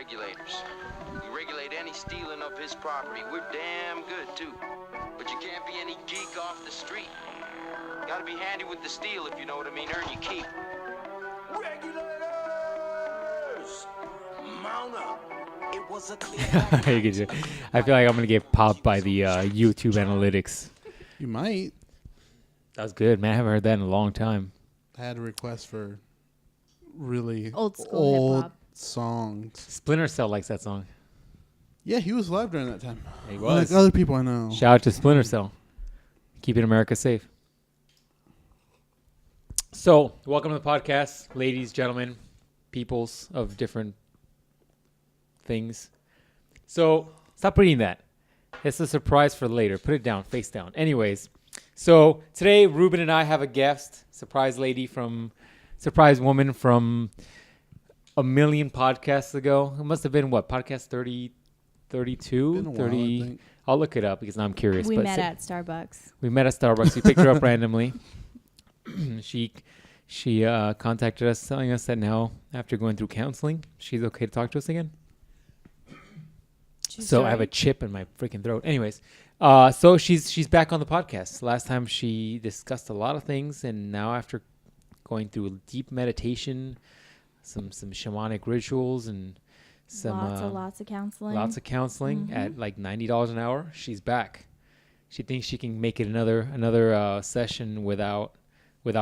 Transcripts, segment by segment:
regulators. We regulate any stealing of his property. We're damn good, too. But you can't be any geek off the street. You gotta be handy with the steel, if you know what I mean. Earn your keep. Regulators! Mount up. It was a clear... I feel like I'm going to get popped by the YouTube analytics. You might. That was good, man. I haven't heard that in a long time. I had a request for really old school old hip-hop songs. Splinter Cell likes that song. Yeah, he was live during that time. He was. Like other people I know. Shout out to Splinter Cell. Keeping America safe. So, welcome to the podcast, ladies, gentlemen, peoples of different things. So, stop reading that. It's a surprise for later. Put it down, face down. Anyways, so today, Ruben and I have a guest, surprise woman from a million podcasts ago. It must have been, what, podcast 30, 32? Been a while, 30. I think. I'll look it up because now I'm curious. We met at Starbucks. We met at Starbucks. We picked her up randomly. She contacted us telling us that now, after going through counseling, she's okay to talk to us again. I have a chip in my freaking throat. Anyways, so she's back on the podcast. Last time she discussed a lot of things, and now after going through a deep meditation, some shamanic rituals, and some lots of counseling. Lots of counseling at like $90 an hour. She's back. She thinks she can make it another session without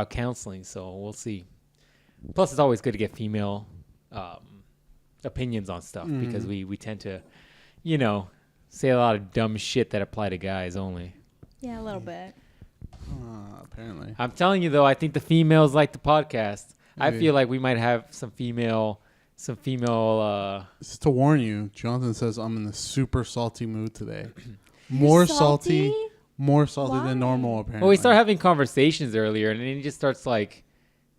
counseling. So we'll see. Plus, it's always good to get female opinions on stuff because we tend to, say a lot of dumb shit that apply to guys only. Yeah, a little bit. Apparently. I'm telling you though, I think the females like the podcast. Maybe. I feel like we might have some female. Just to warn you, Jonathan says I'm in a super salty mood today. More salty than normal, apparently. Well, we started having conversations earlier, and then he just starts like,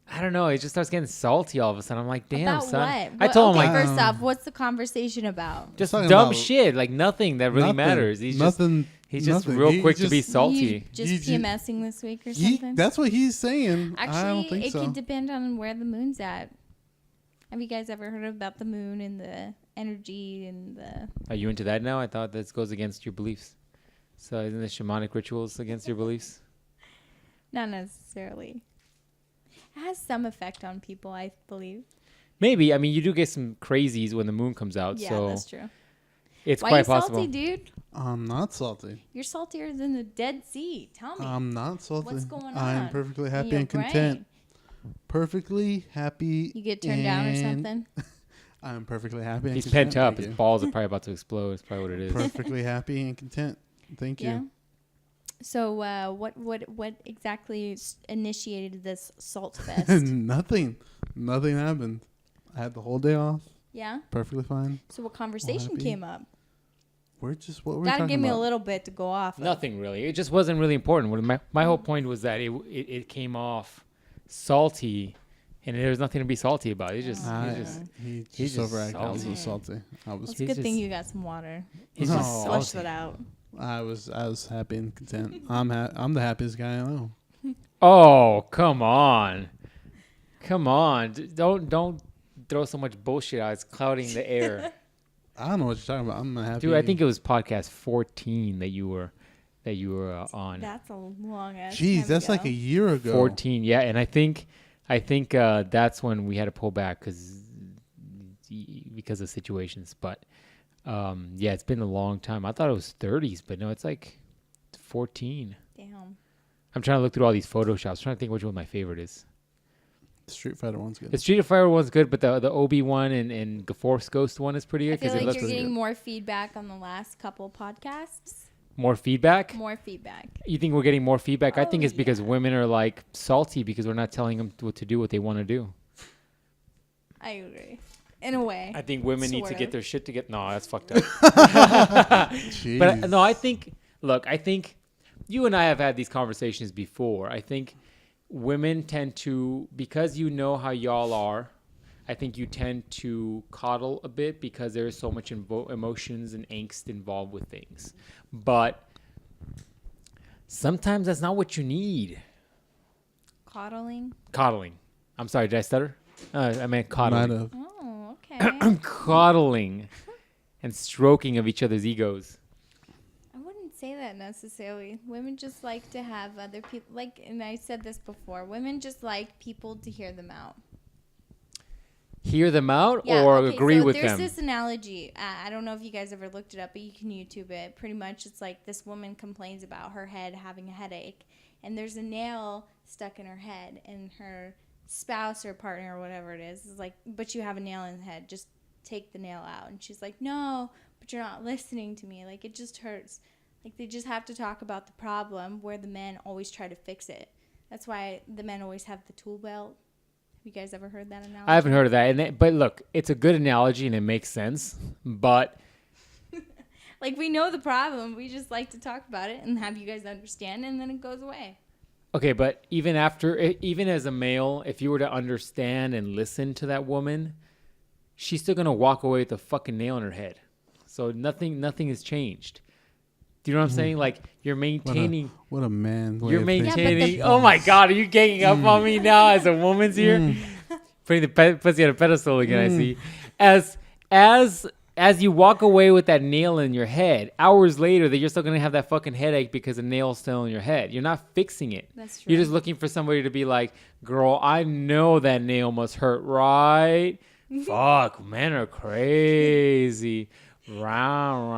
I don't know, he just starts getting salty all of a sudden. I'm like, damn, about son. What? I told him like, first off, what's the conversation about? just Talking dumb about shit, like nothing that really matters. He's just real quick to be salty. Just PMSing this week or something? That's what he's saying. Actually, I don't think it so. can depend on where the moon's at. Have you guys ever heard about the moon and the energy and the... Are you into that now? I thought this goes against your beliefs. So isn't the shamanic rituals against your beliefs? Not necessarily. It has some effect on people, I believe. Maybe. I mean, you do get some crazies when the moon comes out. Yeah, so that's true. It's Why quite are you possible. salty, dude? I'm not salty. You're saltier than the Dead Sea. Tell me. I'm not salty. What's going on? I'm perfectly happy your and content. brain? Perfectly happy. You get turned down or something? I'm perfectly happy and He's content. pent up. Thank His you. balls are probably about to explode. That's probably what it is. Perfectly happy and content. Thank you. Yeah. So what exactly initiated this salt fest? Nothing happened. I had the whole day off. Yeah. Perfectly fine. So what conversation happy. came up? What were we Gotta talking give me about? a little bit to go off. Nothing really. It just wasn't really important. My whole point was that it came off salty, and there was nothing to be salty about. He's just He's just overacted. I was salty. salty. Well, it's a He's good thing just- you got some water. he's No. just Flush salty. that out. I was happy and content. I'm the happiest guy I know. Oh, come on. Don't throw so much bullshit out. It's clouding the air. I don't know what you're talking about. I'm happy. Dude, I think it was podcast 14 that you were on. That's a long ass. Jeez, time that's ago. like a year ago. 14, yeah, and I think that's when we had to pull back because of situations. But yeah, it's been a long time. I thought it was 30s, but no, it's like 14. Damn. I'm trying to look through all these photoshops, trying to think which one my favorite is. The Street Fighter one's good. The Street Fighter one's good, but the Obi one and Force Ghost one is pretty good I feel because it like looks you're really getting good. more feedback on the last couple podcasts. More feedback. More feedback. You think we're getting more feedback? I Oh, think it's because yeah. women are like salty because we're not telling them what to do, what they want to do. I agree. In a way. I think women need to Sort get of. their shit together. No, that's fucked up. Jeez. But no, I think you and I have had these conversations before. I think women tend to, because you know how y'all are, I think you tend to coddle a bit because there's so much emotions and angst involved with things. But sometimes that's not what you need. Coddling. Coddling. I'm sorry, did I stutter? I meant coddling. Might have. Oh, Okay. Coddling and stroking of each other's egos. I wouldn't say that necessarily. Women just like to have other people, like, and I said this before, women just like people to hear them out. Hear them out Yeah, or okay, agree so with there's them? this analogy. I don't know if you guys ever looked it up, but you can YouTube it. Pretty much, it's like this woman complains about her head having a headache, and there's a nail stuck in her head, and her spouse or partner or whatever it is like, but you have a nail in the head. Just take the nail out. And she's like, no, but you're not listening to me. Like, it just hurts. Like, they just have to talk about the problem where the men always try to fix it. That's why the men always have the tool belt. You guys ever heard that analogy? I haven't heard of that. But look, it's a good analogy and it makes sense. But like, we know the problem. We just like to talk about it and have you guys understand, and then it goes away. okay, but even as a male, if you were to understand and listen to that woman, she's still gonna walk away with a fucking nail in her head. So nothing has changed. Do you know what I'm saying? Like, you're maintaining. What a man. You're maintaining. Yeah, Oh my God, are you ganging up on me now as a woman's here? Putting the pussy on a pedestal again. I see. As you walk away with that nail in your head, hours later, that you're still gonna have that fucking headache because the nail's still in your head. You're not fixing it. That's true. You're just looking for somebody to be like, "Girl, I know that nail must hurt, right?" Fuck, men are crazy. Round.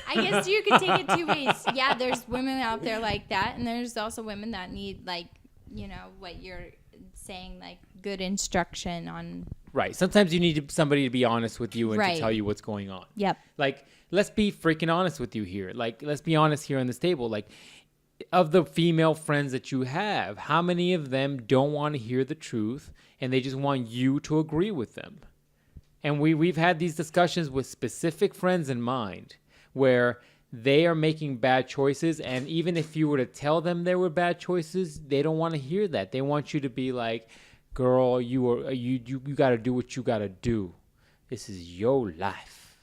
I guess you could take it two ways. Yeah, there's women out there like that, and there's also women that need, like, you know, what you're saying, like, good instruction on. Right. Sometimes you need somebody to be honest with you and Right. to tell you what's going on. Yep. Like, let's be freaking honest with you here. Like, let's be honest here on this table. Like, of the female friends that you have, how many of them don't want to hear the truth and they just want you to agree with them? And we've had these discussions with specific friends in mind where they are making bad choices, and even if you were to tell them they were bad choices, they don't want to hear that. They want you to be like, "Girl, you got to do what you got to do. This is your life."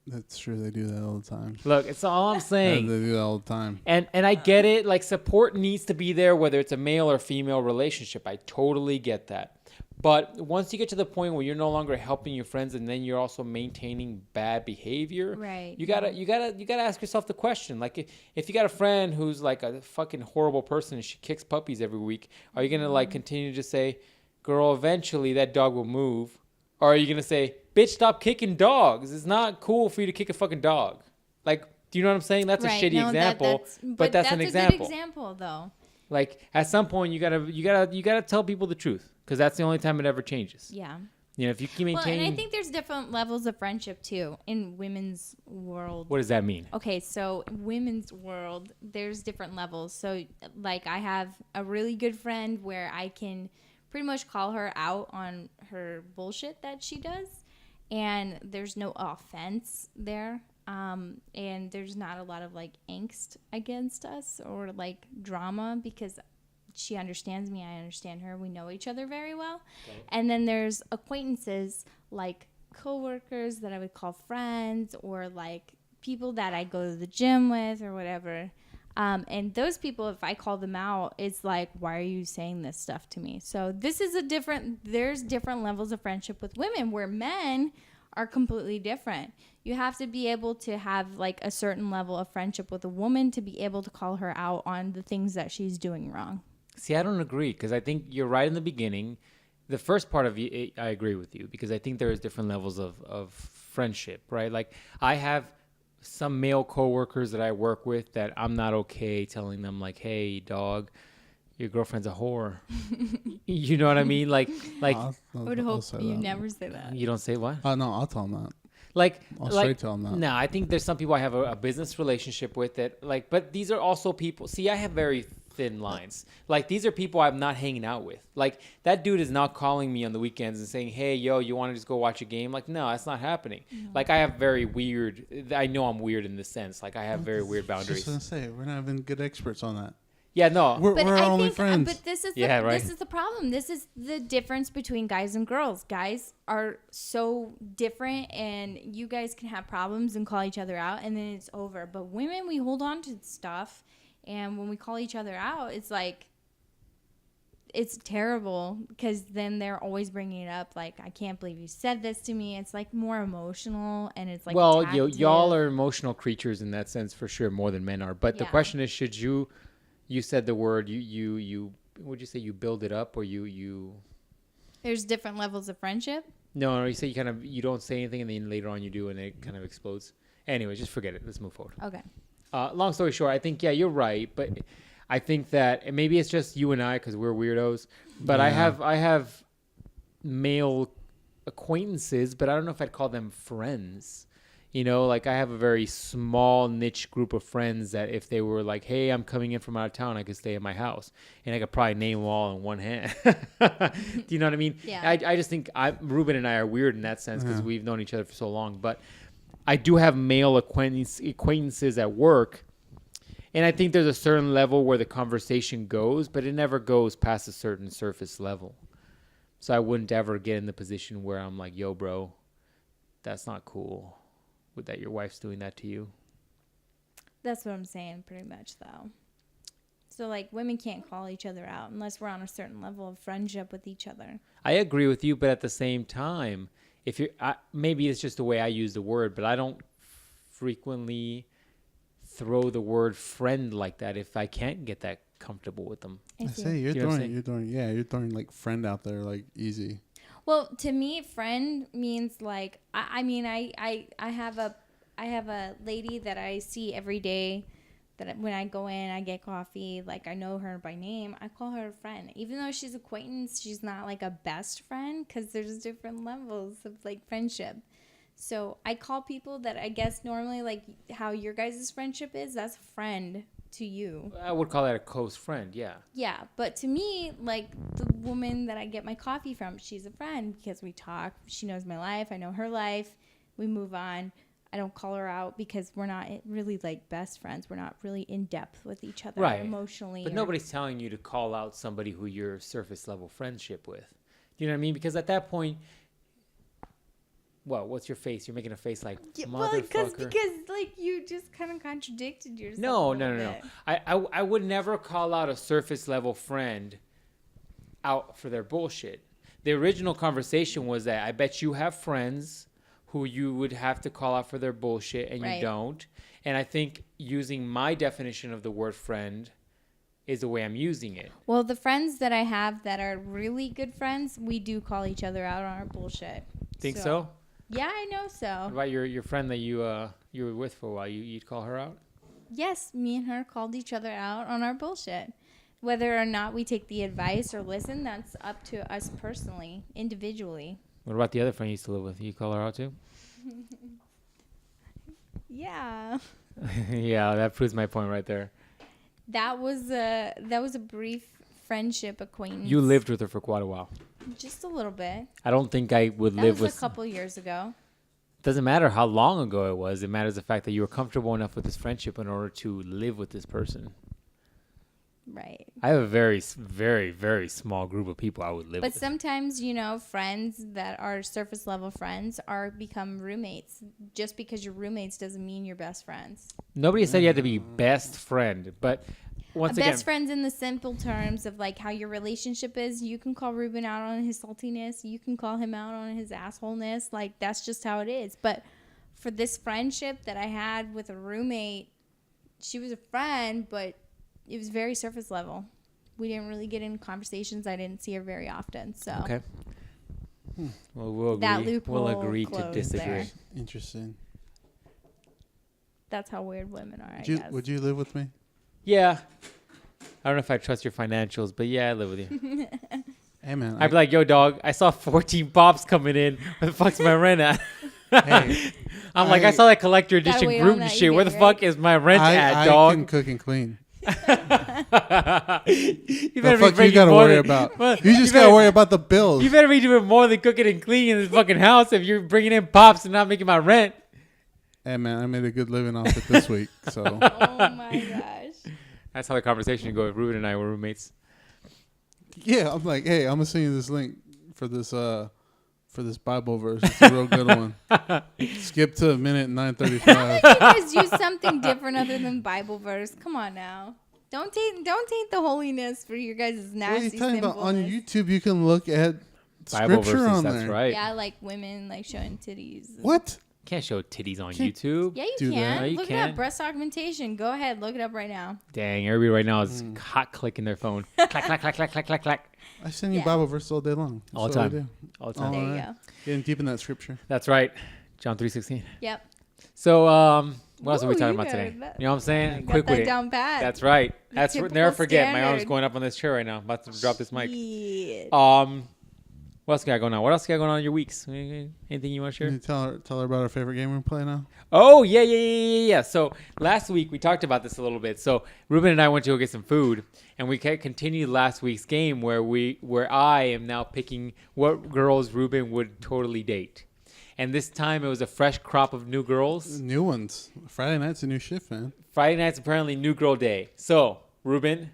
That's true. They do that all the time. Look, it's all I'm Yeah, saying. they do that all the time. And I get it. Like, support needs to be there, whether it's a male or female relationship. I totally get that. But once you get to the point where you're no longer helping your friends, and then you're also maintaining bad behavior, Right. You gotta ask yourself the question. Like, if you got a friend who's like a fucking horrible person and she kicks puppies every week, are you gonna like continue to say, "Girl, eventually that dog will move," or are you gonna say, "Bitch, stop kicking dogs. It's not cool for you to kick a fucking dog." Like, do you know what I'm saying? That's Right. a shitty No, example, but that's an a example. good example, though. Like, at some point, you gotta tell people the truth, because that's the only time it ever changes. Yeah. You know, if you keep Well, maintaining. and I think there's different levels of friendship, too, in women's world. What does that mean? Okay, so women's world, there's different levels. So, like, I have a really good friend where I can pretty much call her out on her bullshit that she does, and there's no offense there. And there's not a lot of, like, angst against us or, like, drama, because she understands me, I understand her, we know each other very well. Okay. And then there's acquaintances, like coworkers that I would call friends, or like people that I go to the gym with or whatever. And those people, if I call them out, it's like, why are you saying this stuff to me? So this is there's different levels of friendship with women, where men are completely different. You have to be able to have like a certain level of friendship with a woman to be able to call her out on the things that she's doing wrong. See, I don't agree, because I think you're right in the beginning. The first part of you, I agree with you, because I think there is different levels of friendship, right? Like, I have some male coworkers that I work with that I'm not okay telling them, like, "Hey, dog, your girlfriend's a whore." You know what I mean? Like, I would hope you never say that. You don't say what? No, I'll tell them that. I'll straight tell them that. No, I think there's some people I have a business relationship with that, like, but these are also people. See, I have very thin lines. Like, these are people I'm not hanging out with. Like, that dude is not calling me on the weekends and saying, "Hey, yo, you want to just go watch a game?" Like, no, that's not happening. No. Like, I have very weird, I know I'm weird in this sense. Like, I have very weird boundaries. I was just going to say, we're not even good experts on that. Yeah, no. We're only friends. But this is right. This is the problem. This is the difference between guys and girls. Guys are so different, and you guys can have problems and call each other out, and then it's over. But women, we hold on to stuff, and when we call each other out, it's like it's terrible because then they're always bringing it up. Like, I can't believe you said this to me. It's like more emotional, and it's like, well, attactive. y'all are emotional creatures in that sense for sure, more than men are. But the Yeah. question is, should you said the word, you would you say you build it up, or you There's different levels of friendship. no, you say you don't say anything, and then later on you do, and it kind of explodes. Anyway, just forget it. Let's move forward. Okay. Long story short, I think, yeah, you're right. But I think that and maybe it's just you and I because we're weirdos. But Yeah. I have male acquaintances, but I don't know if I'd call them friends. You know, like I have a very small niche group of friends that if they were like, hey, I'm coming in from out of town, I could stay at my house. And I could probably name them all in one hand. Do you know what I mean? Yeah. I just think Ruben and I are weird in that sense because we've known each other for so long. But I do have male acquaintances at work. And I think there's a certain level where the conversation goes, but it never goes past a certain surface level. So I wouldn't ever get in the position where I'm like, yo, bro, that's not cool. With that your wife's doing that to you. That's what I'm saying, pretty much, though. So, like, women can't call each other out unless we're on a certain level of friendship with each other. I agree with you, but at the same time, if you're maybe it's just the way I use the word, but I don't frequently throw the word friend like that if I can't get that comfortable with them. I see. say you're You know what I'm you're throwing like friend out there like easy. Well, to me, friend means like I mean I have a lady that I see every day that when I go in, I get coffee, like I know her by name. I call her a friend, even though she's acquaintance. She's not like a best friend because there's different levels of like friendship. So I call people that I guess normally like how your guys' friendship is. That's a friend to you. I would call that a close friend, yeah. Yeah, but to me, like the woman that I get my coffee from, she's a friend because we talk. She knows my life. I know her life. We move on. I don't call her out because we're not really like best friends. We're not really in depth with each other emotionally. But nobody's telling you to call out somebody who you're surface level friendship with. Do you know what I mean? Because at that point, well, what's your face? You're making a face like, motherfucker. Because like you just kind of contradicted yourself. No. I would never call out a surface level friend out for their bullshit. The original conversation was that I bet you have friends who you would have to call out for their bullshit and you don't. And I think using my definition of the word friend is the way I'm using it. Well, the friends that I have that are really good friends, we do call each other out on our bullshit. Think so? Yeah, I know so. What about your friend that you were with for a while? You'd call her out? Yes, me and her called each other out on our bullshit. Whether or not we take the advice or listen, that's up to us personally, individually. What about the other friend you used to live with? You call her out too? Yeah. Yeah, that proves my point right there. That was a brief friendship acquaintance. You lived with her for quite a while. Just a little bit. I don't think I would That live was with... a couple years ago. Doesn't matter how long ago it was. It matters the fact that you were comfortable enough with this friendship in order to live with this person. Right. I have a very, very, very small group of people I would live But with. sometimes, friends that are surface level friends become roommates. Just because you're roommates doesn't mean you're best friends. Nobody said you had to be best friend, but once again... Best friends in the simple terms of like how your relationship is. You can call Ruben out on his saltiness. You can call him out on his assholeness. Like, that's just how it is. But for this friendship that I had with a roommate, she was a friend, but it was very surface level. We didn't really get in conversations. I didn't see her very often. So Okay. Well, we'll agree. That loophole We'll agree to closed disagree. there. Interesting. That's how weird women are, I guess. Would you live with me? Yeah. I don't know if I trust your financials, but yeah, I live with you. Hey man, I'd be like, yo, dog, I saw 14 pops coming in. Where the fuck's my rent at? hey, I saw that collector edition wait on group that and shit. Where the eBay, fuck is my rent at, I dog? can cook and clean. You The better fuck be you gotta more worry than- about? Well, You just better- gotta worry about the bills. You better be doing more than cooking and cleaning in this fucking house if you're bringing in pops and not making my rent. Hey man, I made a good living off it this week. So Oh my gosh. That's how the conversation would go if Ruben and I were roommates. yeah, I'm like, hey, I'm gonna send you this link for this Bible verse. It's a real good one. Skip to minute 9:35. You guys use something different other than Bible verse. Come on now. Don't taint the holiness for your guys' What are nasty you talking about? On sinfulness. YouTube, you can look at Bible scripture verses, on that's there. right. Yeah, like women like showing titties. What? Can't show titties on Can't- YouTube. Yeah, you Do that. can. No, you Look it can't. up. Breast augmentation. Go ahead. Look it up right now. Dang, everybody right now is hot clicking their phone. clack, clack, clack, clack, clack, clack, clack. I send you Yeah. Bible verses all day long. That's All the what I time. do. All the time. There you Alright. go. Getting deep in that scripture. That's right. John 3:16. Yep. So, what else are we Ooh, talking you about today? got that. You know what I'm saying? Got Quick that with it. down pat. That's right. That's typical never forget. My arm's standard. going up on this chair right now. I'm about to drop this mic. Shit. What else got going on? What else got going on in your weeks? Anything you want to share? Can you tell her about our favorite game we're playing now? Oh, yeah. So last week we talked about this a little bit. So Ruben and I went to go get some food, and we continued last week's game where I am now picking what girls Ruben would totally date. And this time it was a fresh crop of new girls. New ones. Friday night's a new shift, man. Friday night's apparently new girl day. So, Ruben,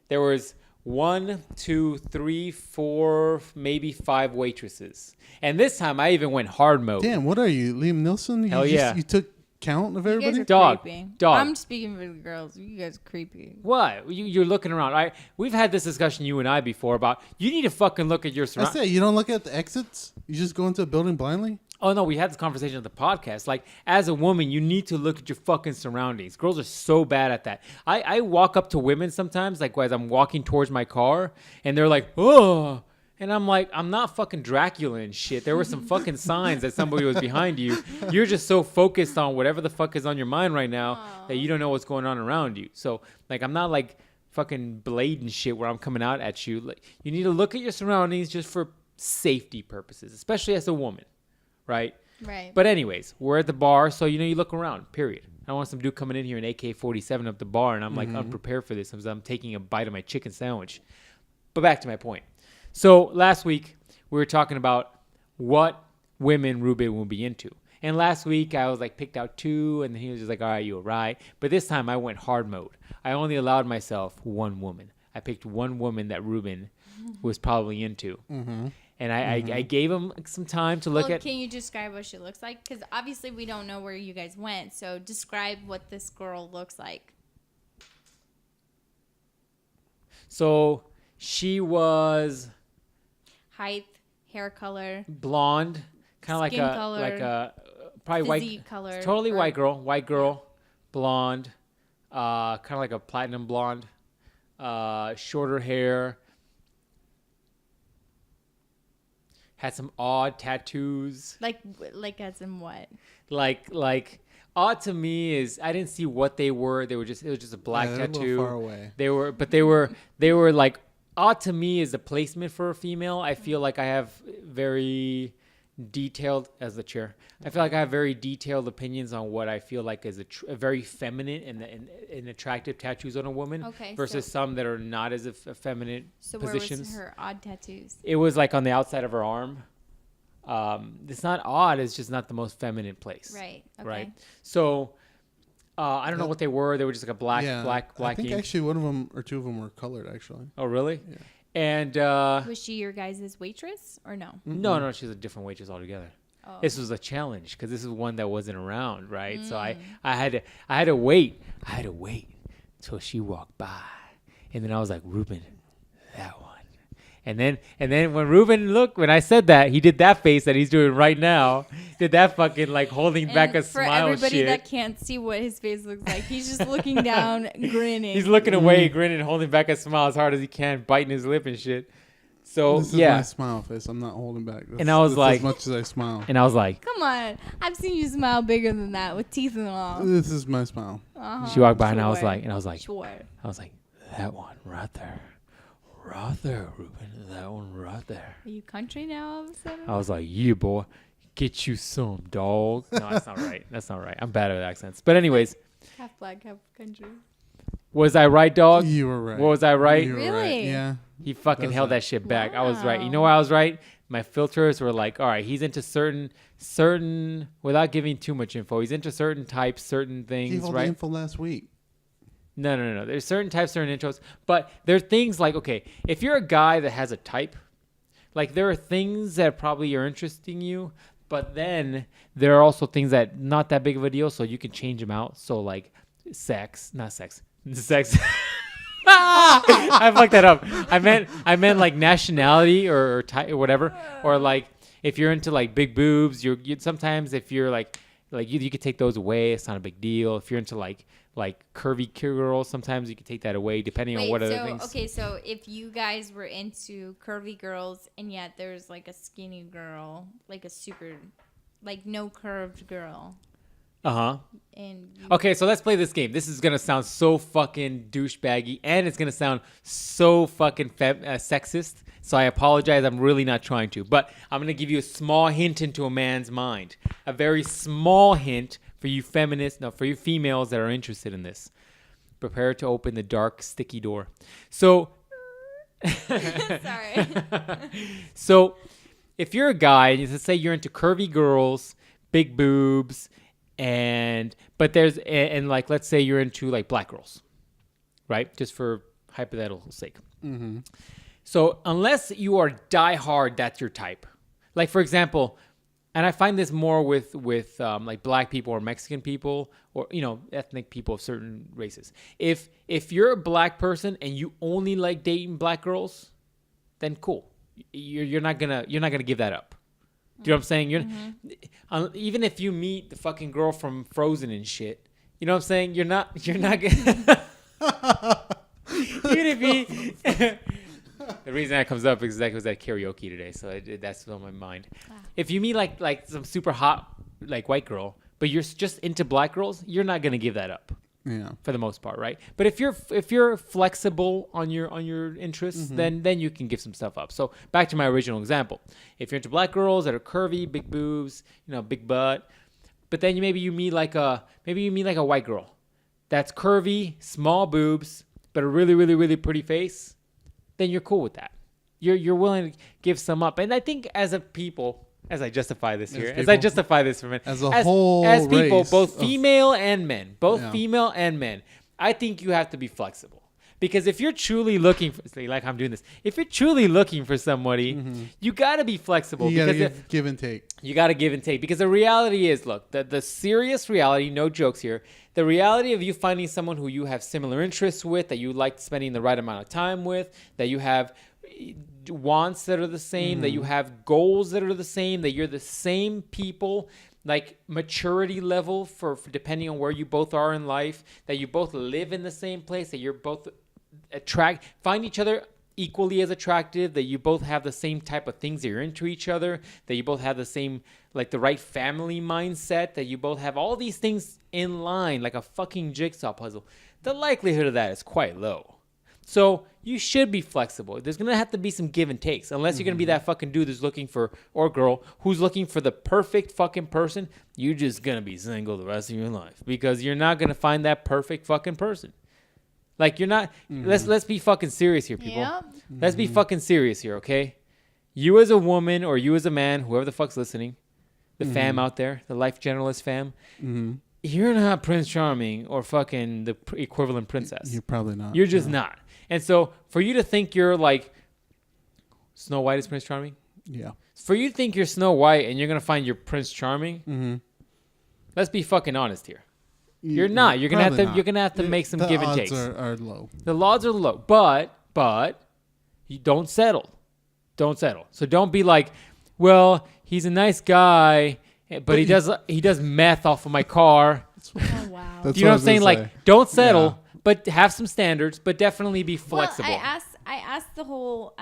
there was 1, 2, 3, 4, maybe 5 waitresses. And this time I even went hard mode. Damn, what are you, Liam Nielsen? Hell yeah. You took count of You everybody? guys are Dog. creepy. Dog. I'm speaking for the girls. You guys are creepy. What? You're looking around. We've had this discussion, you and I, before about you need to fucking look at your I surroundings. say, you don't look at the exits? You just go into a building blindly? Oh, no, we had this conversation at the podcast. Like, as a woman, you need to look at your fucking surroundings. Girls are so bad at that. I walk up to women sometimes, like, as I'm walking towards my car, and they're like, oh. And I'm like, I'm not fucking Dracula and shit. There were some fucking signs that somebody was behind you. You're just so focused on whatever the fuck is on your mind right now that you don't know what's going on around you. So, like, I'm not, like, fucking Blade and shit where I'm coming out at you. Like, you need to look at your surroundings just for safety purposes, especially as a woman. Right? Right. But anyways, we're at the bar, so you look around, period. I don't want some dude coming in here in AK-47 up the bar, and I'm like unprepared for this because I'm taking a bite of my chicken sandwich. But back to my point. So last week, we were talking about what women Ruben will be into. And last week, I was like picked out 2, and he was just like, all right, you all right. But this time, I went hard mode. I only allowed myself 1 woman. I picked 1 woman that Ruben was probably into. Mm-hmm. And I gave him some time to look at. Can you describe what she looks like? Because obviously we don't know where you guys went. So describe what this girl looks like. So she was Height, hair color, blonde, kind of Skin like color, probably physique white, color, totally or- white girl, blonde, kind of like a platinum blonde, shorter hair. Had some odd tattoos. like as in what? Like odd to me is I didn't see what they were. It was just a black Yeah, they're a little tattoo. far away. They were like odd to me is the placement for a female. I feel like I have very detailed as the chair. I feel like I have very detailed opinions on what I feel like is a very feminine and attractive tattoos on a woman Okay, versus so- some that are not as effeminate So positions. where was her odd tattoos? It was like on the outside of her arm. It's not odd. It's just not the most feminine place. Right. Okay. Right. So I don't know what they were. They were just like a black I think ink. actually one of them or 2 of them were colored, actually. Oh, really? Yeah. And Was she your guys' waitress or no? no, she's a different waitress altogether. Oh. This was a challenge because this is one that wasn't around, right? So I had to wait. I had to wait till she walked by, and then I was like, Ruben, that one. And then when I said that, he did that face that he's doing right now. Did that fucking like holding back a for smile everybody shit. that can't see what his face looks like, he's just looking down, grinning. He's looking away, grinning, holding back a smile as hard as he can, biting his lip and shit. So This is yeah, my smile face. I'm not holding back. And I was that's like- as much as I smile. and I was like, Come on, I've seen you smile bigger than that with teeth and all. This is my smile. she walked by, and I was Sure. like, Sure. that one right there, Ruben, that one right there. Are you country now all of a sudden? I was like, yeah, boy, get you some, dog. No, that's not right. That's not right. I'm bad at accents. But anyways, Half black, half country. was I right, dog? You were right. Was I right? You were Really? right. Yeah. He fucking Does held that. that shit back. I was right. You Wow. know why I was right? My filters were like, all right, he's into certain, without giving too much info, he's into certain types, certain He things, told the right? info last week. No. There's certain types, certain intros. But there are things like, okay, if you're a guy that has a type, like there are things that probably are interesting you, but then there are also things that not that big of a deal, so you can change them out. So like sex. I fucked that up. I meant like nationality or whatever, or like if you're into like big boobs, you sometimes if you're like you could take those away. It's not a big deal. If you're into like curvy girls, sometimes you can take that away depending on what other things. Okay, so if you guys were into curvy girls and yet there's like a skinny girl, like a super, like no curved girl. Uh-huh. And Okay, so let's play this game. This is going to sound so fucking douchebaggy, and it's going to sound so fucking sexist. So I apologize. I'm really not trying to. But I'm going to give you a small hint into a man's mind. A very small hint for you feminists, no, for you females that are interested in this. Prepare to open the dark, sticky door. So... sorry. So if you're a guy, and let's say you're into curvy girls, big boobs... but there's like let's say you're into like black girls, right? Just for hypothetical sake. Mm-hmm. So unless you are diehard, that's your type. Like for example, and I find this more with like black people or Mexican people or ethnic people of certain races. If you're a black person and you only like dating black girls, then cool. You're not gonna give that up. Do you know what I'm saying? Even if you meet the fucking girl from Frozen and shit, you know what I'm saying? You're not gonna. Even if you. The reason that comes up is that I was at karaoke today, so that's on my mind. Wow. If you meet like some super hot like white girl, but you're just into black girls, you're not gonna give that up. Yeah. For the most part, right? But if you're flexible on your interests, then you can give some stuff up. So back to my original example. If you're into black girls that are curvy, big boobs, big butt, but then maybe you meet like a white girl that's curvy, small boobs, but a really, really, really pretty face, then you're cool with that. You're willing to give some up. And I think as a people, as I justify this here, as a whole as people, both female and men, female and men, I think you have to be flexible. Because if you're truly looking for, like I'm doing this, if you're truly looking for somebody, you got to be flexible. You got to give and take. You got to give and take. Because the reality is, look, the serious reality, no jokes here, the reality of you finding someone who you have similar interests with, that you like spending the right amount of time with, that you have wants that are the same, that you have goals that are the same, that you're the same people, like maturity level for depending on where you both are in life, that you both live in the same place, that you're both find each other equally as attractive, that you both have the same type of things that you're into each other, that you both have the same, like the right family mindset, that you both have all these things in line like a fucking jigsaw puzzle. The likelihood of that is quite low. So you should be flexible. There's going to have to be some give and takes. Unless you're going to be that fucking dude who's looking for, or girl, who's looking for the perfect fucking person, you're just going to be single the rest of your life. Because you're not going to find that perfect fucking person. Like you're not, let's be fucking serious here, people. Yep. Let's be fucking serious here, okay? You as a woman or you as a man, whoever the fuck's listening, the fam out there, the LifeGeneralist fam, you're not Prince Charming or fucking the equivalent princess. You're probably not. You're just not. And so for you to think you're like Snow White is Prince Charming? Yeah. For you to think you're Snow White and you're going to find your Prince Charming, let's be fucking honest here. You're not. You're going to have to make some give and takes. The odds are low. The odds are low. But you don't settle. Don't settle. So don't be like, well, he's a nice guy, but he does meth off of my car. Oh, wow. That's Do you know what I'm saying? Like, don't settle. Yeah. But have some standards, but definitely be flexible. Well, I asked the whole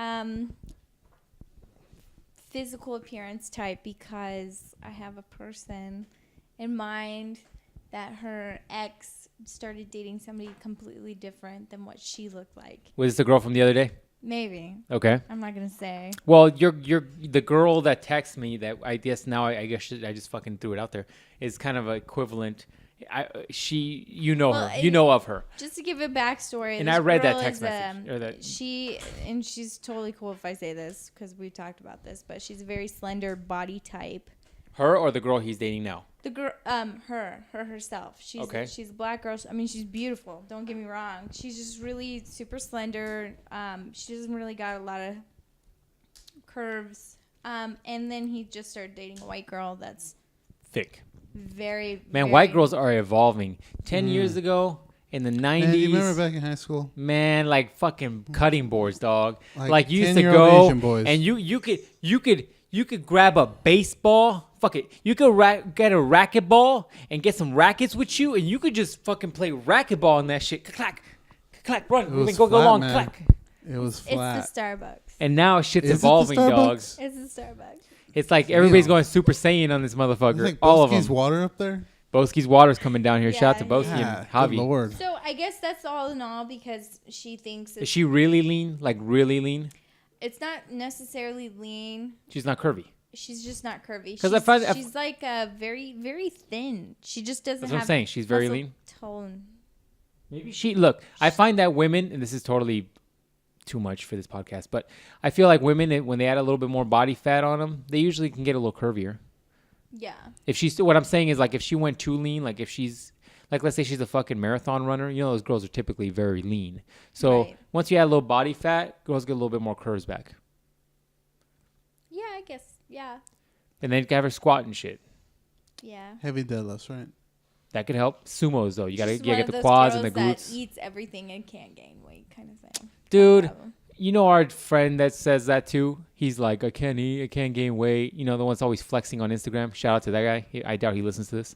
physical appearance type because I have a person in mind that her ex started dating somebody completely different than what she looked like. Was this the girl from the other day? Maybe. Okay. I'm not gonna say. Well, you're the girl that texted me that I guess now I guess I just fucking threw it out there is kind of equivalent. Her, you know of her. Just to give a backstory, and I read that text message. She's totally cool if I say this because we talked about this, but she's a very slender body type. Her or the girl he's dating now? The girl, her herself. She's a black girl. I mean, she's beautiful. Don't get me wrong. She's just really super slender. She doesn't really got a lot of curves. And then he just started dating a white girl that's thick. Very white girls are evolving. 10 years ago in the 90s. Man, you remember back in high school? Man, like fucking cutting boards, dog. Like you used to 10-year-old go Asian boys. and you could grab a baseball. Fuck it. You could get a racquetball and get some rackets with you, and you could just fucking play racquetball on that shit. Clack, clack, run. was Go flat, long, man. clack. It was flat. It's the Starbucks. And now shit's Is it the evolving, dog. Starbucks? It's the Starbucks. It's like everybody's Damn. going Super Saiyan on this motherfucker. There's like All of Boski's them. water up there. Boski's water's coming down here. Shout out to Yeah, Boski Ah, and good Javi. Lord. So I guess that's all in all because she thinks Is she really lean? Like really lean? it's not necessarily lean. She's not curvy. She's just not curvy. 'Cause I find- she's like very, very thin. She just doesn't That's have what I'm saying. She's very muscle lean. tone. Maybe look, I find that women, and this is totally too much for this podcast, but I feel like women, when they add a little bit more body fat on them, they usually can get a little curvier. Yeah. If she's, what I'm saying is like if she went too lean, like if she's, like let's say she's a fucking marathon runner, you know those girls are typically very lean. So Right. once you add a little body fat, girls get a little bit more curves back. Yeah, I guess. Yeah. And then you can have her squat and shit. Yeah. Heavy deadlifts, right? That could help. Sumos though, you gotta She's one get of the those quads and the girls glutes. that eats everything and can't gain weight, kind of thing. Dude, Problem. you know our friend that says that too? He's like, I can't eat, I can't gain weight. You know, the one's always flexing on Instagram. Shout out to that guy. I doubt he listens to this.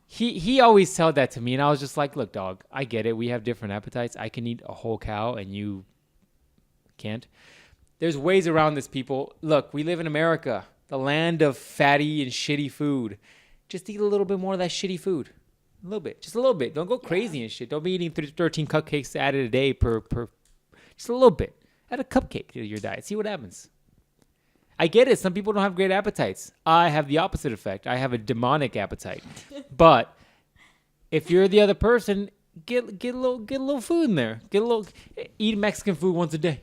He always told that to me, and I was just like, look, dog, I get it. We have different appetites. I can eat a whole cow, and you can't. There's ways around this, people. Look, we live in America, the land of fatty and shitty food. Just eat a little bit more of that shitty food. A little bit. Just a little bit. Don't go crazy and shit. Don't be eating 13 cupcakes added a day per. Just a little bit. Add a cupcake to your diet. See what happens. I get it. Some people don't have great appetites. I have the opposite effect. I have a demonic appetite. But if you're the other person, get a little food in there. Eat Mexican food once a day.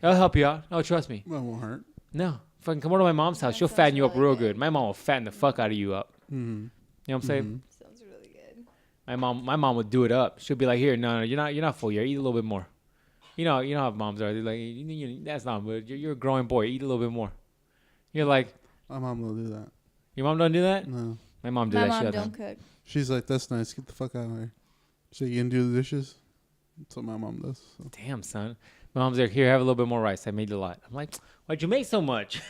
I'll help you out. Oh, trust me. Well, it won't hurt. No. Fucking come over to my mom's house. That She'll sounds fatten you up really real good. good. My mom will fatten the fuck out of you up. Mm-hmm. You know what I'm saying? Sounds really good. My mom would do it up. She'll be like, "Here, no, you're not full yet. Eat a little bit more." You know how moms are. They're like, "That's not good. You're a growing boy. Eat a little bit more." You're like, My mom will do that. "Your mom don't do that?" No. My mom did My that mom shit. don't cook. She's like, that's nice. Get the fuck out of here. So you can do the dishes? That's what my mom does. So. Damn, son. My mom's like, "Here, have a little bit more rice. I made a lot." I'm like, "Why'd you make so much?"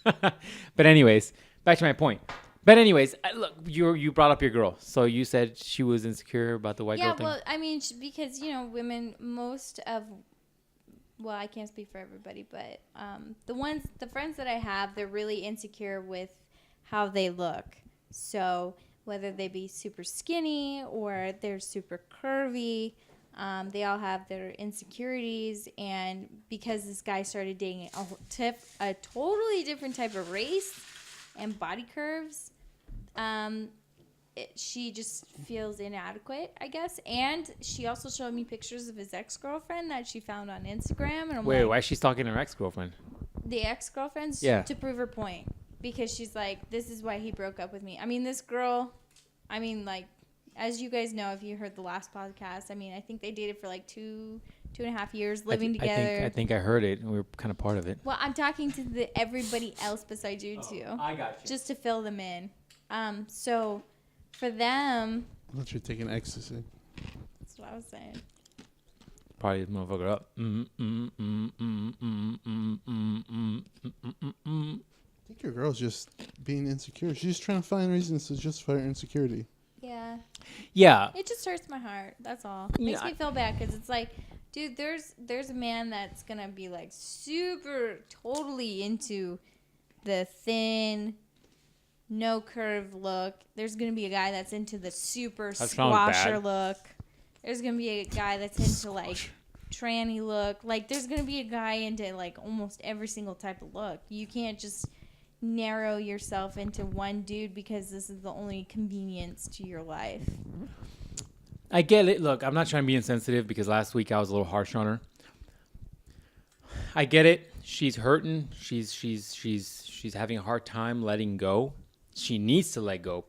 But anyways, back to my point. But anyways, look, you brought up your girl. So you said she was insecure about the white girl Yeah, thing. well, I mean, because, women, well, I can't speak for everybody, but the friends that I have, they're really insecure with how they look. So whether they be super skinny or they're super curvy, they all have their insecurities. And because this guy started dating a totally different type of race and body curves, she just feels inadequate, I guess. And she also showed me pictures of his ex-girlfriend that she found on Instagram. And I'm Wait, like, why is she stalking her ex-girlfriend? the ex-girlfriends? Yeah. To prove her point. Because she's like, this is why he broke up with me. I mean, this girl, like, as you guys know, if you heard the last podcast, I think they dated for like two and a half years, living together. I think I heard it. We were kind of part of it. Well, I'm talking to everybody else besides you two. I got you. Just to fill them in. So for them, I thought you were taking ecstasy. that's what I was saying. Party this motherfucker up. I think your girl's just being insecure. She's just trying to find reasons to justify her insecurity. Yeah. Yeah. It just hurts my heart. That's all. It Yeah, makes me feel bad because it's like, dude, there's a man that's going to be like super totally into the thin, no curve look. There's going to be a guy that's into the super sounds squasher bad. look. There's going to be a guy that's into like tranny look. Like there's going to be a guy into like almost every single type of look. You can't just narrow yourself into one dude because this is the only convenience to your life. I get it. Look, I'm not trying to be insensitive because last week I was a little harsh on her. I get it. She's hurting. She's having a hard time letting go. She needs to let go.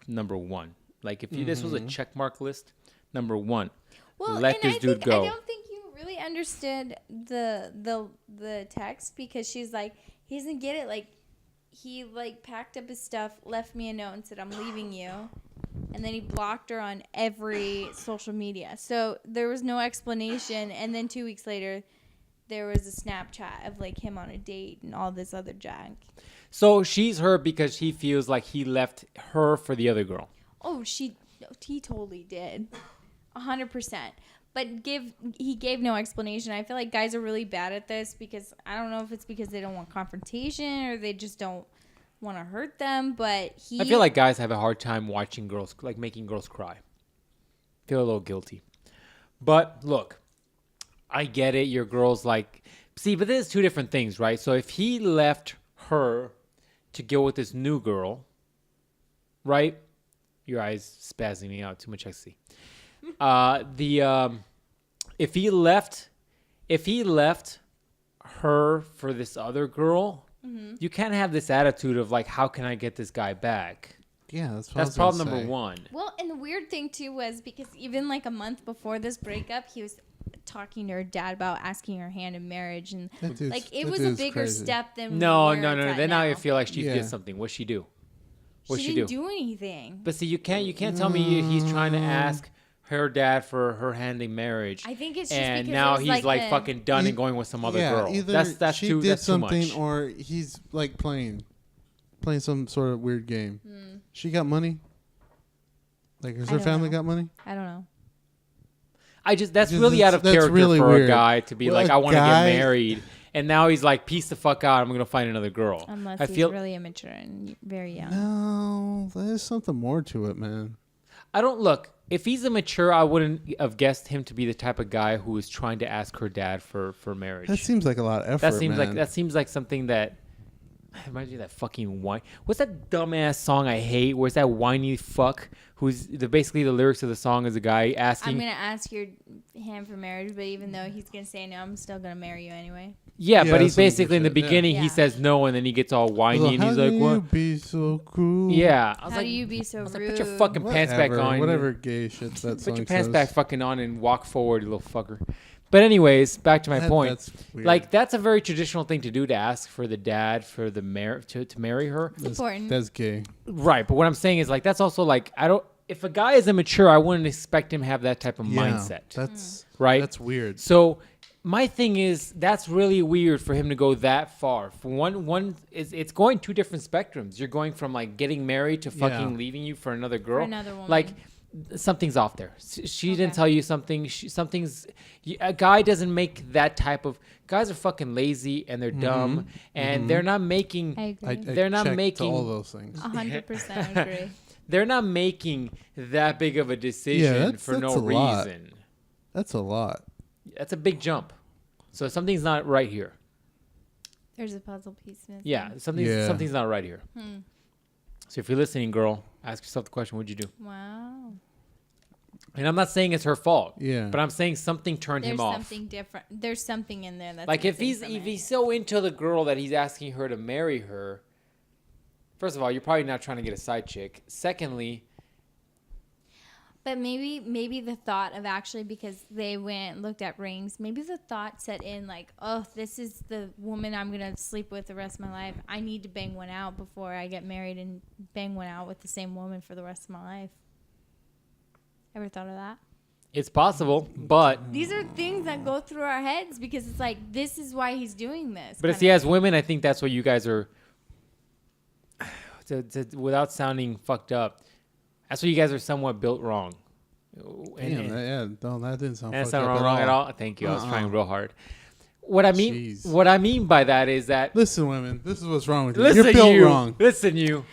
Number one. Like if this was a check mark list, number one. Well, let and this dude go. I don't think you really understood the text because she's like, he doesn't get it. Like, he like packed up his stuff, left me a note, and said, "I'm leaving you." and then he blocked her on every social media. So there was no explanation. And then 2 weeks later, there was a Snapchat of like him on a date and all this other junk. So she's hurt because he feels like he left her for the other girl. Oh, he totally did, 100%. But he gave no explanation. I feel like guys are really bad at this because I don't know if it's because they don't want confrontation or they just don't want to hurt them. But I feel like guys have a hard time watching girls, like making girls cry. Feel a little guilty. But look, I get it. Your girl's like, see, but there's two different things, right? So if he left her to go with this new girl, right? Your eyes spazzing me out. Too much ecstasy. If he left her for this other girl, you can't have this attitude of like, how can I get this guy back? Yeah, that's problem number one. Well, and the weird thing too was because even like a month before this breakup, he was talking to her dad about asking her hand in marriage, and like it was a bigger step than no. Then now I feel like she did something. What'd she do? She didn't do anything. But see, you can't tell me he's trying to ask her dad for her hand in marriage. I think it's just and because now it was he's like fucking done and going with some other girl. Either that's she too did that's too something much. or he's like playing some sort of weird game. She got money. Like, has her family got money? I don't know. That's really out of character really for weird. A guy to be like, I want to get married, and now he's like, peace the fuck out. I'm gonna find another girl. Unless he's really immature and very young. No, there's something more to it, man. I don't look. If he's immature, I wouldn't have guessed him to be the type of guy who is trying to ask her dad for marriage. That seems like a lot of effort. That seems like something that reminds me of that fucking whine. What's that dumbass song I hate? Where's that whiny fuck? Who's basically the lyrics of the song is a guy asking. I'm gonna ask your hand for marriage, but even though he's gonna say no, I'm still gonna marry you anyway. Yeah, but he's basically in the beginning. He says no, and then he gets all whiny, and he's like, "What? How do you be so cruel?" Yeah, How do you be so rude? Put your fucking pants back on. Whatever gay shit that song Put your pants says. back fucking on and walk forward, you little fucker. But anyways, back to my point. That's weird. Like, that's a very traditional thing to do, to ask for the dad for the to marry her. It's important. That's gay. Right, but what I'm saying is, like, that's also like, if a guy is immature, I wouldn't expect him to have that type of mindset. That's right. That's weird. So my thing is, that's really weird for him to go that far. For one is it's going two different spectrums. You're going from like getting married to fucking leaving you for another girl. For another woman. Like, something's off there. She didn't tell you something. A guy doesn't make that type of. Guys are fucking lazy and they're dumb and they're not making. I agree. They're not making all those things. 100% agree. They're not making that big of a decision for no reason. That's a lot. That's a big jump. So something's not right here. There's a puzzle piece missing. Yeah, something's not right here. So if you're listening, girl, ask yourself the question: what'd you do? Wow. And I'm not saying it's her fault. Yeah. But I'm saying something turned him off. There's something different. There's something in there that's like if he's so into the girl that he's asking her to marry her. First of all, you're probably not trying to get a side chick. Secondly, but maybe the thought of actually, because they went and looked at rings, maybe the thought set in like, oh, this is the woman I'm gonna sleep with the rest of my life. I need to bang one out before I get married and bang one out with the same woman for the rest of my life. Ever thought of that? it's possible, but These are things that go through our heads because it's like, this is why he's doing this. if he has women, I think that's what you guys are. Without sounding fucked up, that's what you guys are somewhat built wrong. Damn, that didn't sound That's fucked not up wrong at all. Thank you. I was trying real hard. What I mean by that is that listen, women, this is what's wrong with you. listen, You're built wrong. Listen, you.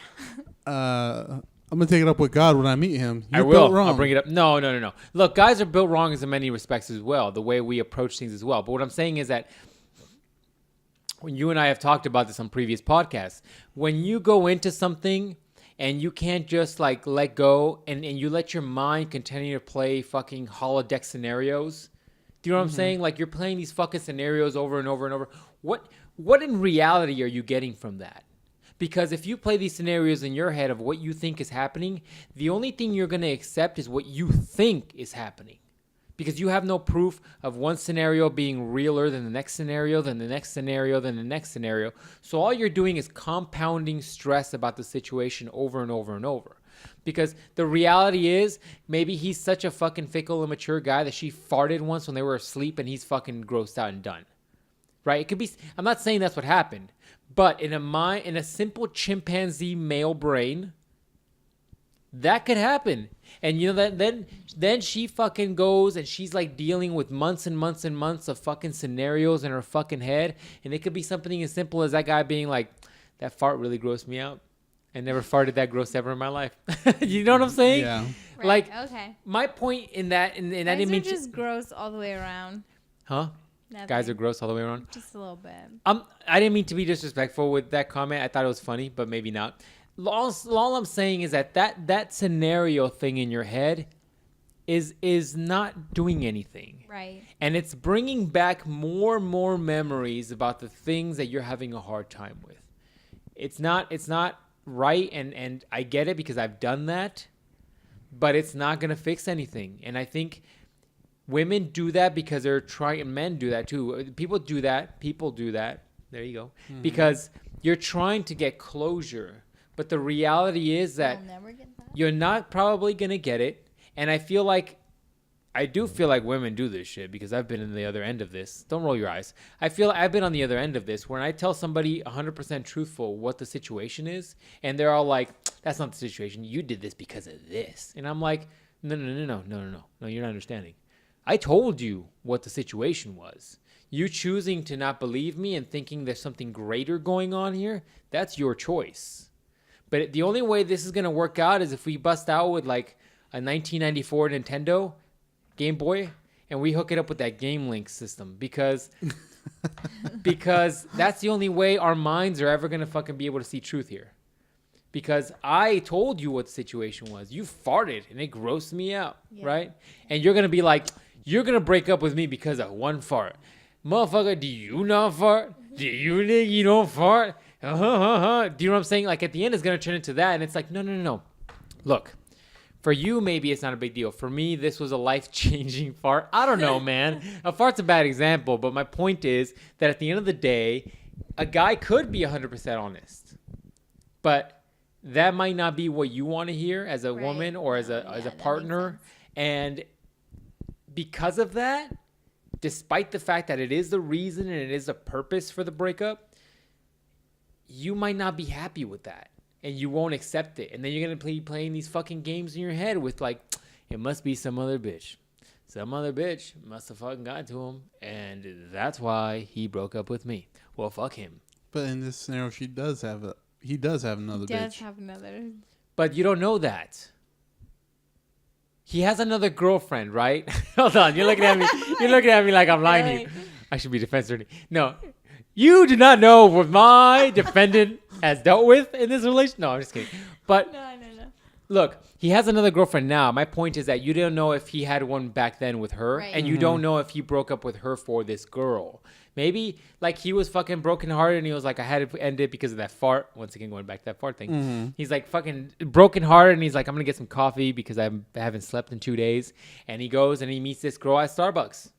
I'm gonna take it up with God when I meet him. I You're will. built wrong. I'll bring it up. No. Look, guys are built wrong in many respects as well. The way we approach things as well. But what I'm saying is that when you and I have talked about this on previous podcasts, when you go into something and you can't just like let go and you let your mind continue to play fucking holodeck scenarios. Do you know what I'm saying? Like you're playing these fucking scenarios over and over and over. What in reality are you getting from that? Because if you play these scenarios in your head of what you think is happening, the only thing you're going to accept is what you think is happening. Because you have no proof of one scenario being realer than the next scenario, than the next scenario, than the next scenario. So all you're doing is compounding stress about the situation over and over and over. Because the reality is, maybe he's such a fucking fickle, immature guy that she farted once when they were asleep and he's fucking grossed out and done. Right? It could be, I'm not saying that's what happened, but in a simple chimpanzee male brain, that could happen. And you know that then she fucking goes and she's like dealing with months and months and months of fucking scenarios in her fucking head. And it could be something as simple as that guy being like, that fart really grossed me out. I never farted that gross ever in my life. You know what I'm saying? Yeah. Right, Like, okay. my point in that, and I Guys didn't are mean just gross all the way around. huh? Nothing. Guys are gross all the way around. Just a little bit. I didn't mean to be disrespectful with that comment. I thought it was funny, but maybe not. All I'm saying is that scenario thing in your head is not doing anything. Right. And it's bringing back more and more memories about the things that you're having a hard time with. It's not right, and I get it because I've done that, but it's not going to fix anything. And I think women do that because they're trying, and men do that too. People do that. There you go. Mm-hmm. Because you're trying to get closure. But the reality is that You'll never get that. you're not probably going to get it. And I do feel like women do this shit because I've been in the other end of this. Don't roll your eyes. I feel I've been on the other end of this when I tell somebody 100% truthful what the situation is. And they're all like, that's not the situation. You did this because of this. And I'm like, no, you're not understanding. I told you what the situation was. You choosing to not believe me and thinking there's something greater going on here, that's your choice. But the only way this is going to work out is if we bust out with like a 1994 Nintendo Game Boy and we hook it up with that Game Link system because that's the only way our minds are ever going to fucking be able to see truth here. Because I told you what the situation was. You farted and it grossed me out, right? And you're going to be like, you're going to break up with me because of one fart. Motherfucker, do you not fart? Do you think you don't fart? Do you know what I'm saying? Like at the end, it's going to turn into that. And it's like, no. Look, for you, maybe it's not a big deal. For me, this was a life-changing fart. I don't know, man. A fart's a bad example. But my point is that at the end of the day, a guy could be 100% honest. But that might not be what you want to hear as a woman or as a partner. And because of that, despite the fact that it is the reason and it is the purpose for the breakup, you might not be happy with that. And you won't accept it. And then you're going to be playing these fucking games in your head with like, it must be some other bitch. Some other bitch must have fucking got to him. And that's why he broke up with me. Well, fuck him. But in this scenario, he does have another bitch. Does have another. But you don't know that. He has another girlfriend, right? Hold on. You're looking at me. You're looking at me like I'm lying to you. I should be defense attorney. No. You do not know what my defendant has dealt with in this relation. No, I'm just kidding. But No. look, he has another girlfriend now. My point is that you don't know if he had one back then with her. Right. And you don't know if he broke up with her for this girl. Maybe like he was fucking brokenhearted and he was like, I had to end it because of that fart. Once again, going back to that fart thing. Mm-hmm. He's like fucking brokenhearted and he's like, I'm going to get some coffee because I haven't slept in 2 days. And he goes and he meets this girl at Starbucks.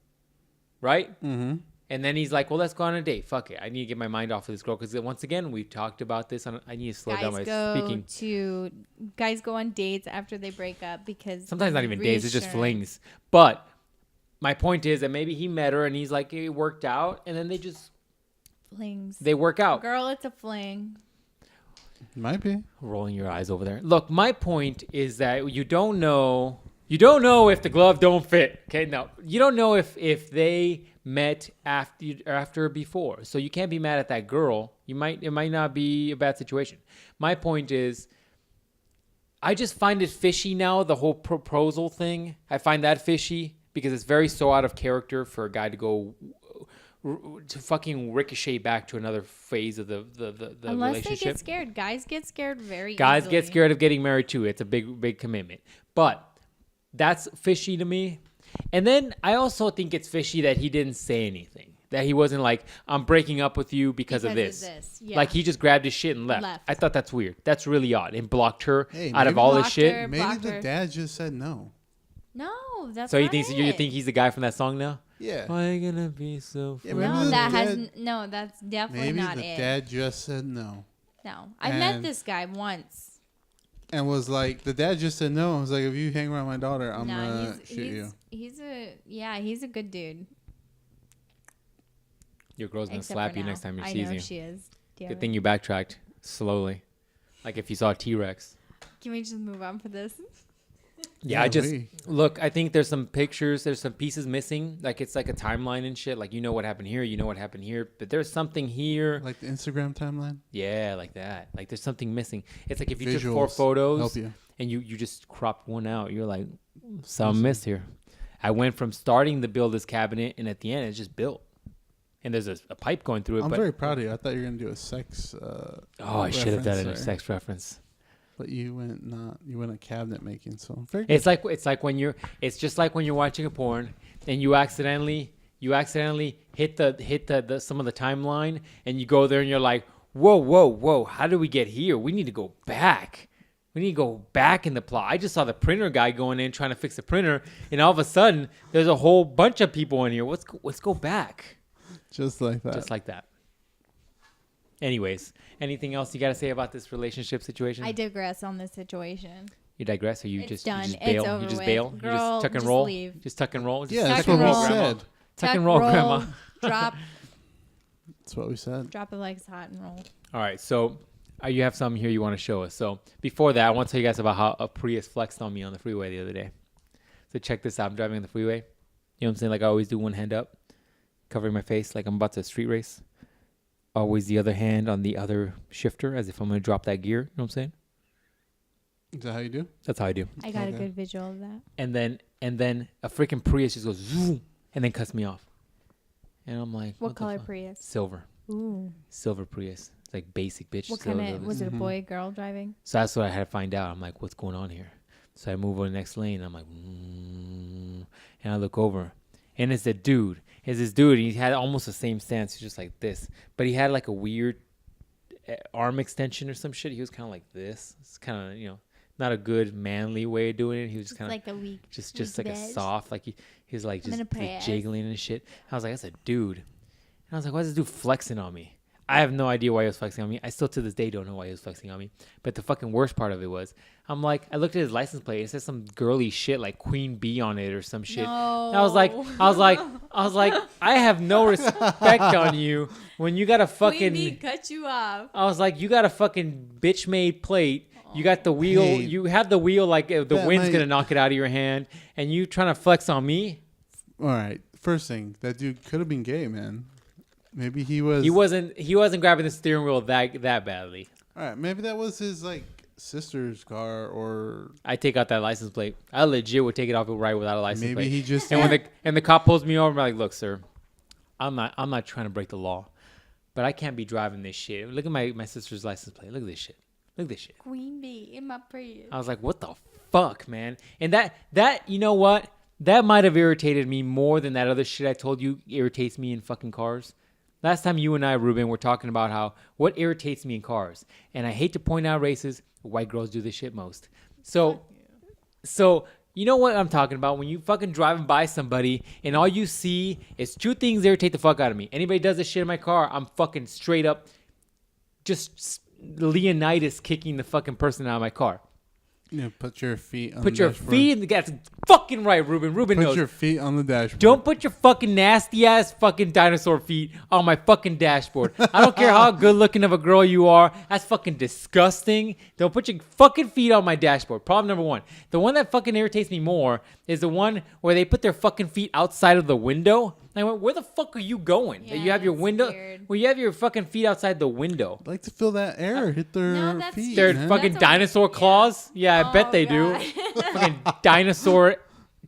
Right? Mm-hmm. And then he's like, well, let's go on a date. Fuck it. I need to get my mind off of this girl. Because once again, we've talked about this. I need to slow down my speaking. Guys go on dates after they break up because... Sometimes not even dates. It's just flings. But my point is that maybe he met her and he's like, it worked out. And then they just... Flings. They work out. Girl, it's a fling. Might be. Rolling your eyes over there. Look, my point is that you don't know... You don't know if the glove don't fit. Okay, no. You don't know if they met after or before. So you can't be mad at that girl. It might not be a bad situation. My point is, I just find it fishy now, the whole proposal thing. I find that fishy because it's very so out of character for a guy to go to fucking ricochet back to another phase of the Unless relationship. they get scared. Guys get scared very Guys easily. get scared of getting married too. It's a big commitment. But that's fishy to me. And then I also think it's fishy that he didn't say anything. That he wasn't like, I'm breaking up with you because of this. Yeah. Like he just grabbed his shit and left. I thought that's weird. That's really odd. And blocked her out of maybe all this blocked shit. her. Maybe the dad just said no. No, that's So not you it. think he's the guy from that song now? Yeah. Why you gonna be so Yeah, funny? maybe No, the that's definitely Maybe not the it. dad just said no. No. I met this guy once. and was like, the dad just said no. I was like, if you hang around my daughter, I'm gonna shoot you. He's a good dude. Your girl's gonna Except slap for you now. next time I she sees know you. she is. Good thing you backtracked slowly, like if you saw a T-Rex. Can we just move on for this? Yeah, look. I think there's some pictures. There's some pieces missing. Like it's like a timeline and shit. Like you know what happened here. You know what happened here. But there's something here. Like the Instagram timeline. Yeah, like that. Like there's something missing. It's like if you Visuals took 4 photos help you. and you just cropped one out. You're like, some missed here. I went from starting to build this cabinet, and at the end, it's just built. And there's a pipe going through it. I'm but, very proud of you. I thought you were gonna do a sex. I should have done it in a there. sex reference. But you went a cabinet making. So very good. It's just like when you're watching a porn and you accidentally hit the some of the timeline and you go there and you're like, whoa, how did we get here? We need to go back. We need to go back in the plot. I just saw the printer guy going in trying to fix the printer, and all of a sudden there's a whole bunch of people in here. Let's go back. Just like that. Just like that. Anyways, anything else you got to say about this relationship situation? I digress on this situation. You digress, or you It's just done. you just It's bail? over You just with. bail? You Girl, just tuck and just roll? leave. Just tuck and roll? Just Yeah, tuck that's and what we roll, Grandma. said. Tuck and roll, Grandma. Drop That's what we said. it like it's hot and roll. All right, so you have something here you want to show us. So before that, I want to tell you guys about how a Prius flexed on me on the freeway the other day. So check this out. I'm driving on the freeway. You know what I'm saying? Like I always do, one hand up, covering my face like I'm about to street race. Always the other hand on the other shifter as if I'm going to drop that gear. You know what I'm saying? Is that how you do? That's how I do. I got a Okay. good visual of that. And then a freaking Prius just goes zoom and then cuts me off. And I'm like, What the color fuck? Prius? Silver. Ooh. Silver Prius. It's like basic bitch. What silver. kind of, was it a Mhm. boy, girl driving? So that's what I had to find out. I'm like, what's going on here? So I move on the next lane. And I'm like, and I look over. And it's a dude. It's this dude. He had almost the same stance. He's just like this. But he had like a weird arm extension or some shit. He was kind of like this. It's kind of, not a good manly way of doing it. He was just kind of Like a weak. just weak like a bitch. soft, like he was like I'm just gonna press. jiggling and shit. I was like, that's a dude. And I was like, why is this dude flexing on me? I have no idea why he was flexing on me. I still to this day don't know why he was flexing on me. But the fucking worst part of it was, I'm like, I looked at his license plate. It says some girly shit like Queen Bee on it or some shit. No. And I was like, I have no respect on you when you got a fucking. Queen Bee cut you off. I was like, you got a fucking bitch made plate. You got the wheel. Hey, you have the wheel like the that wind's might- gonna knock it out of your hand, and you trying to flex on me. All right. First thing, that dude could have been gay, man. Maybe he was. He wasn't grabbing the steering wheel that badly. All right. Maybe that was his like sister's car, or I take out that license plate. I legit would take it off right without a license maybe plate. he just. And when the cop pulls me over, I'm like, look, sir, I'm not trying to break the law, but I can't be driving this shit. Look at my sister's license plate. Look at this shit. Look at this shit. Queen Bee in my Prius. I was like, what the fuck, man? And that you know what? That might have irritated me more than that other shit I told you irritates me in fucking cars. Last time you and I, Ruben, were talking about what irritates me in cars. And I hate to point out races, white girls do this shit most. So you know what I'm talking about? When you fucking driving by somebody and all you see is 2 things irritate the fuck out of me. Anybody does this shit in my car, I'm fucking straight up just Leonidas kicking the fucking person out of my car. Put your feet on Put the your dashboard. feet in the gas. Fucking right, Ruben. Ruben Put knows. your feet on the dashboard. Don't put your fucking nasty ass fucking dinosaur feet on my fucking dashboard. I don't care how good looking of a girl you are. That's fucking disgusting. Don't put your fucking feet on my dashboard. Problem number 1. The one that fucking irritates me more is the one where they put their fucking feet outside of the window. I went, where the fuck are you going? Yeah, You have your that's window. weird. Well, you have your fucking feet outside the window. I'd like to feel that air hit their No, that's feet. They're man. fucking That's a- dinosaur claws. Yeah, I bet Oh, they do. God. Fucking dinosaur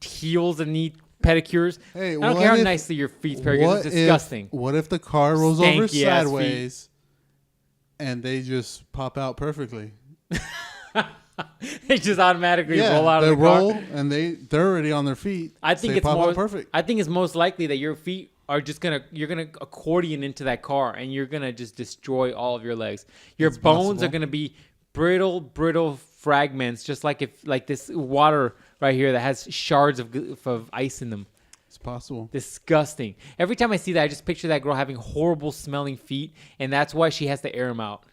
heels and knee pedicures. Hey, I don't what care how if- nicely your feet's pedicures. It's disgusting. What if the car rolls over Stanky ass sideways and they just pop out perfectly? They just automatically Yeah, roll out of they the car. roll and they're already on their feet. I think They it's pop more out perfect. I think it's most likely that your feet are just you're gonna accordion into that car and you're gonna just destroy all of your legs. Your It's bones possible. are gonna be brittle fragments, just like this water right here that has shards of ice in them. It's possible. Disgusting. Every time I see that, I just picture that girl having horrible smelling feet, and that's why she has to air them out.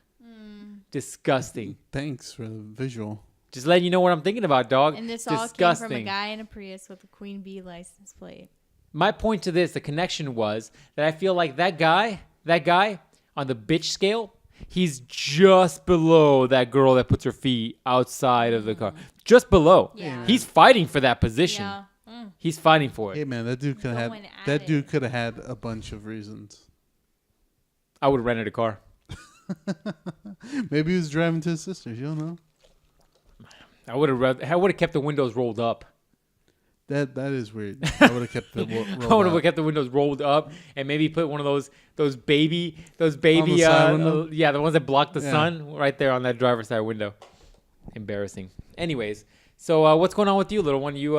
Disgusting. Thanks for the visual. Just letting you know what I'm thinking about, dog. And this all came from a guy in a Prius with a Queen Bee license plate. My point to this, the connection was that I feel like that guy on the bitch scale, he's just below that girl that puts her feet outside of the car. Just below. Yeah. He's fighting for that position. Yeah. He's fighting for it. Hey man, that dude could have Going at that dude it. could have had a bunch of reasons. I would have rented a car. Maybe he was driving to his sister's. You don't know. I would have kept the windows rolled up. That is weird. I would have kept the. I would have kept the windows rolled up and maybe put one of those baby side window? the ones that block the Yeah. sun right there on that driver's side window. Embarrassing. Anyways, so what's going on with you, little one? You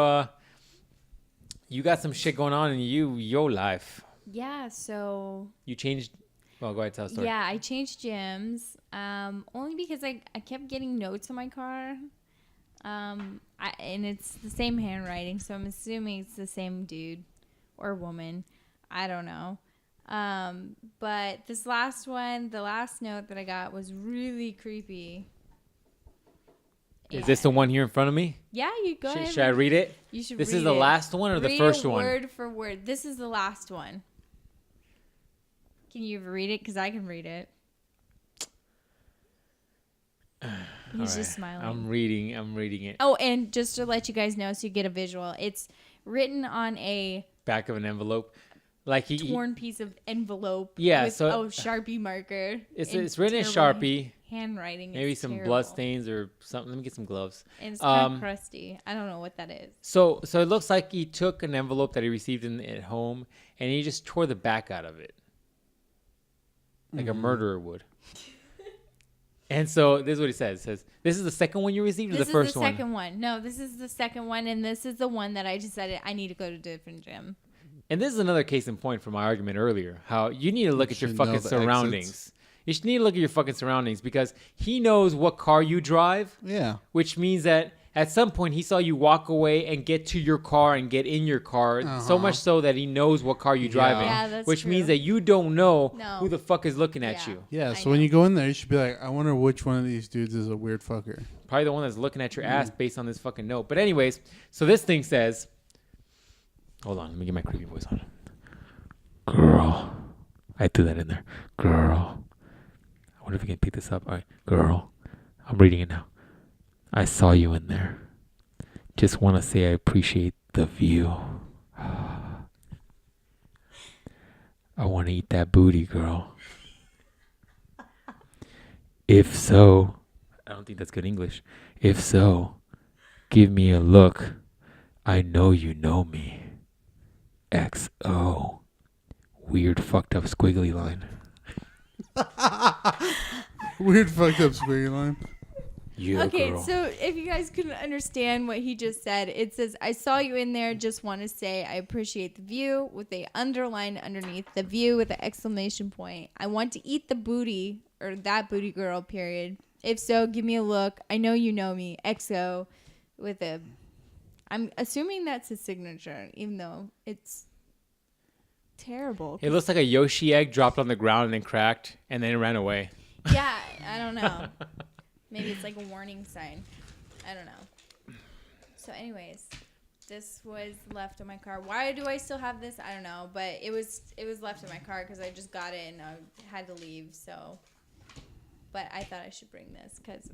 got some shit going on in your life. Yeah, so You changed. Well, go ahead, tell a story. yeah, I changed gyms. Only because I kept getting notes on my car. And it's the same handwriting, so I'm assuming it's the same dude or woman. I don't know. But this last one, the last note that I got was really creepy. Is this the one here in front of me? Yeah, you go ahead. Should I read it? You should This read is the it. last one or the Read first it one? word for word. This is the last one. Can you read it? Because I can read it. He's just smiling. I'm reading it. Oh, and just to let you guys know, so you get a visual, it's written on a Back of an envelope. Like he torn piece of envelope. Yeah, with, so- Sharpie marker. it's written in terrible Sharpie. Handwriting. Maybe is some terrible. blood stains or something. Let me get some gloves. And it's kind of crusty. I don't know what that is. So it looks like he took an envelope that he received at home and he just tore the back out of it. Like a murderer would. And so this is what he says. It says, this is the second one you received or This the first is the one? second one. No, this is the second one, and this is the one that I decided I need to go to a different gym. And this is another case in point from my argument earlier. How you need to look at your should know fucking the surroundings. exits. You should need to look at your fucking surroundings because he knows what car you drive, Yeah. which means that at some point he saw you walk away and get to your car and get in your car, so much so that he knows what car you drive in. Yeah, that's which true. means that you don't know No. who the fuck is looking at Yeah. you. Yeah. I So when know. you go in there, you should be like, I wonder which one of these dudes is a weird fucker. Probably the one that's looking at your ass based on this fucking note. But anyways, so this thing says, hold on, let me get my creepy voice on. Girl. I threw that in there. Girl. I wonder if we can pick this up. All right. Girl. I'm reading it now. I saw you in there. Just want to say I appreciate the view. I want to eat that booty, girl. If so, I don't think that's good English. If so, give me a look. I know you know me. XO. Weird fucked up squiggly line. Weird fucked up squiggy line. Yeah, Okay, girl. so if you guys couldn't understand what he just said, it says, I saw you in there, just want to say I appreciate the view with a underline underneath the view with an exclamation point. I want to eat the booty or that booty girl, period. If so, give me a look. I know you know me. XO with a, I'm assuming that's his signature, even though it's terrible. It looks like a Yoshi egg dropped on the ground and then cracked and then ran away. Yeah, I don't know. Maybe it's like a warning sign. I don't know. So anyways, this was left in my car. Why do I still have this? I don't know, but it was left in my car because I just got it and I had to leave. So, but I thought I should bring this because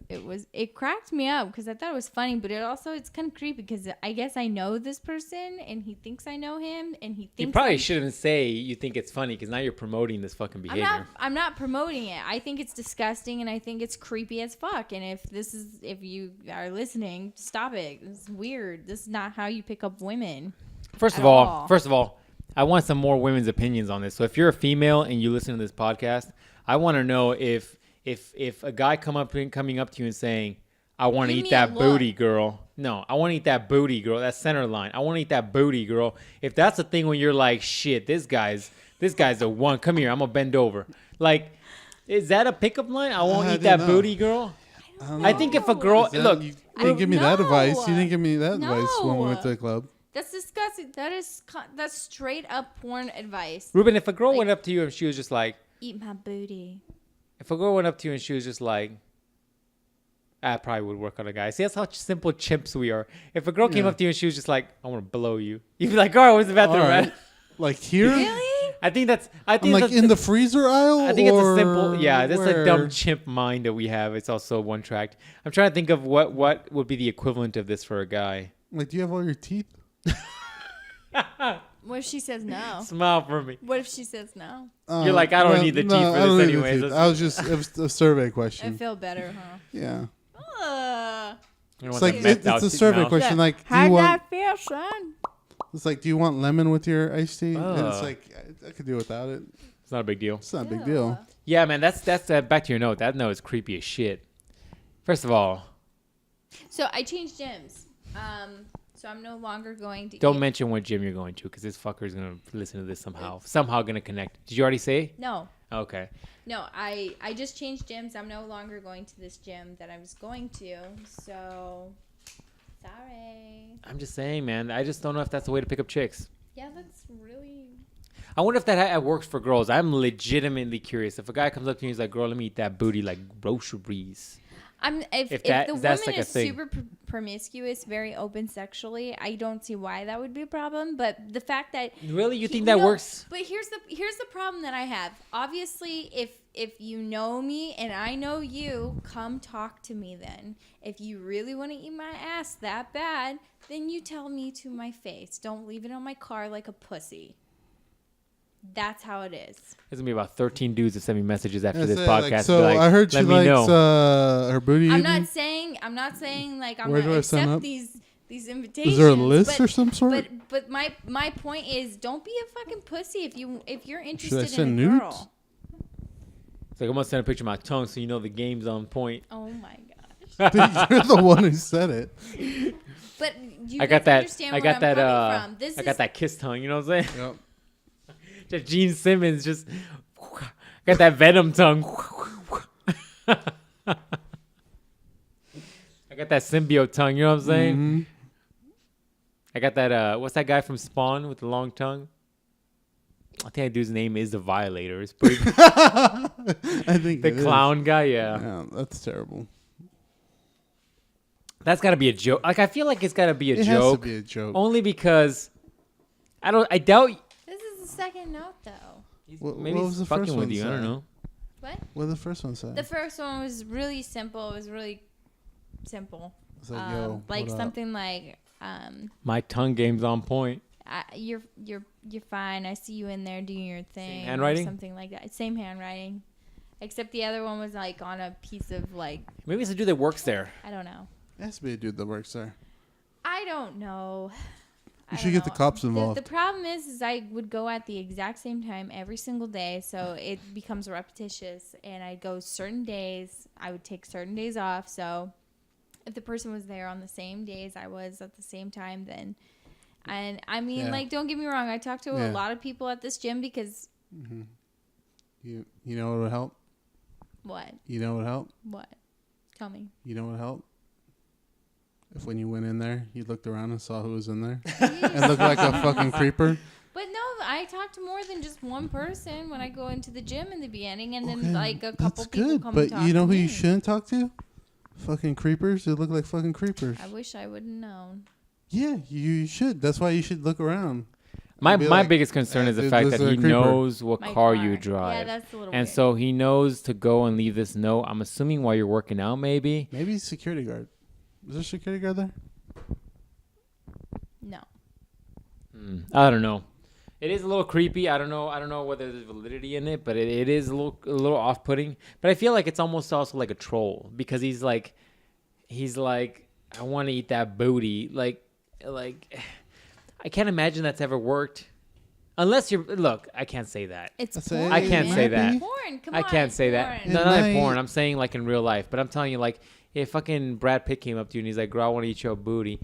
it cracked me up because I thought it was funny, but it's kind of creepy because I guess I know this person and he thinks I know him and he thinks You probably shouldn't say you think it's funny because now you're promoting this fucking behavior. I'm not promoting it. I think it's disgusting and I think it's creepy as fuck. And if you are listening, stop it. It's weird. This is not how you pick up women. First at of all. all, I want some more women's opinions on this. So if you're a female and you listen to this podcast, I want to know if a guy coming up to you and saying, I want to Give eat me that a booty look. girl. No, I want to eat that booty girl. That center line. I want to eat that booty girl. If that's the thing when you're like, shit, this guy's a one. Come here, I'm gonna bend over. Like, is that a pickup line? I won't I eat that don't know. booty girl. don't I know. think if a girl Is that- look, you didn't give me that No. advice. You didn't give me that advice when we went to No. the club. That's disgusting. That's straight up porn advice. Ruben, if a girl Like- went up to you and she was just like, Eat my booty. if a girl went up to you and she was just like, That probably would work on a guy. See, that's how simple chimps we are. If a girl came up to you and she was just like, "I want to blow you," you'd be like, "All right, where's the bathroom, All right. man?" Like here? Really? I think that's in the freezer aisle? I think it's a or simple, yeah. That's a dumb where? chimp mind that we have. It's also one tracked. I'm trying to think of what would be the equivalent of this for a guy. Like, do you have all your teeth? What if she says no? Smile for me. What if she says no? You're like, I don't need the teeth for I don't this need the anyways. teeth. I was just, it was a survey I question. feel better, huh? Yeah. You don't It's want like, that meth it's out a your survey mouth. question. Like, do How you want, that feel, son? it's like, do you want lemon with your iced tea? And it's Ugh. like, I could do without it. It's not a big deal. It's not a big deal. Yeah, man. That's back to your note. That note is creepy as shit. First of all, So I changed gyms. So I'm no longer going to don't eat. mention what gym you're going to because this fucker is gonna listen to this somehow. Somehow gonna connect. Did you already say? No. Okay. No, I just changed gyms. I'm no longer going to this gym that I was going to. So, sorry. I'm just saying, man. I just don't know if that's the way to pick up chicks. Yeah, that's really... I wonder if that works for girls. I'm legitimately curious. If a guy comes up to me and he's like, "Girl, let me eat that booty like groceries." If If the that's woman like a is thing. super promiscuous, very open sexually, I don't see why that would be a problem. But the fact that Really, you think that works? But here's the problem that I have. Obviously, if you know me and I know you, come talk to me then. If you really want to eat my ass that bad, then you tell me to my face. Don't leave it on my car like a pussy. That's how it is. There's gonna be about 13 dudes that send me messages after That's this it, podcast. like, so be like, I heard she "Let me likes know." her booty. I'm eating. not saying like I'm Where gonna do I sign accept up? these invitations. Is there a list but, or some sort? But my point is, don't be a fucking pussy if you're Should I interested send in a nudes? girl. It's like I'm gonna send a picture of my tongue so you know the game's on point. Oh my gosh. You're the one who said it. But you I guys got that. understand I where got I'm that. coming from. This I is got that kiss tongue. You know what I'm saying? Yep. Just Gene Simmons. Just got that venom tongue. I got that symbiote tongue. You know what I'm saying? Mm-hmm. I got that. What's that guy from Spawn with the long tongue? I think that dude's name is the Violator. It's pretty. I think The it is. clown guy. Yeah. Yeah, that's terrible. That's got to be a joke. Like I feel like it's got to be a It has to joke. be a joke. Only because I doubt. This is the second note though. Maybe what was he's the fucking first with one you. I don't say? know. What? What did the first one say? The first one was really simple. It was really simple. It's like, yo, like what up? something like My tongue game's on point. you're fine. I see you in there doing your thing. or handwriting? something like that. Same handwriting. Except the other one was like on a piece of like, Maybe it's a dude that works there. I don't know. It has to be a dude that works there. I don't know. You should get the cops involved. The problem is I would go at the exact same time every single day, so it becomes repetitious. And I'd go certain days. I would take certain days off. So if the person was there on the same days I was at the same time, then, and I mean, Yeah. like, don't get me wrong. I talked to a Yeah. lot of people at this gym because You know what would help? what? You know what would help? What? Tell me. You know what would help? If when you went in there, you looked around and saw who was in there Jeez. and looked like a fucking creeper. But no, I talk to more than just one person when I go into the gym in the beginning, and Okay, then like a couple that's people good. come But and talk you know to who me. you shouldn't talk to? Fucking creepers. They look like fucking creepers. I wish I would have known. Yeah, you should. That's why you should look around. My Be my like, biggest concern is the dude, fact this that is a he creeper. knows what My car you Yeah, drive. that's a little And weird. so he knows to go and leave this note. I'm assuming while you're working out, maybe. Maybe he's a security guard. Is there a security guard there? No. I don't know. It is a little creepy. I don't know whether there's validity in it, but it is a little off-putting. But I feel like it's almost also like a troll because he's like, I want to eat that booty. Like, I can't imagine that's ever worked. Unless look, I can't say that. It's That's porn. it. I can't It say might that. be. Porn. Come I on. can't say porn. that. It No, not in might- porn. I'm saying like in real life. But I'm telling you, like, if fucking Brad Pitt came up to you and he's like, "Girl, I want to eat your booty,"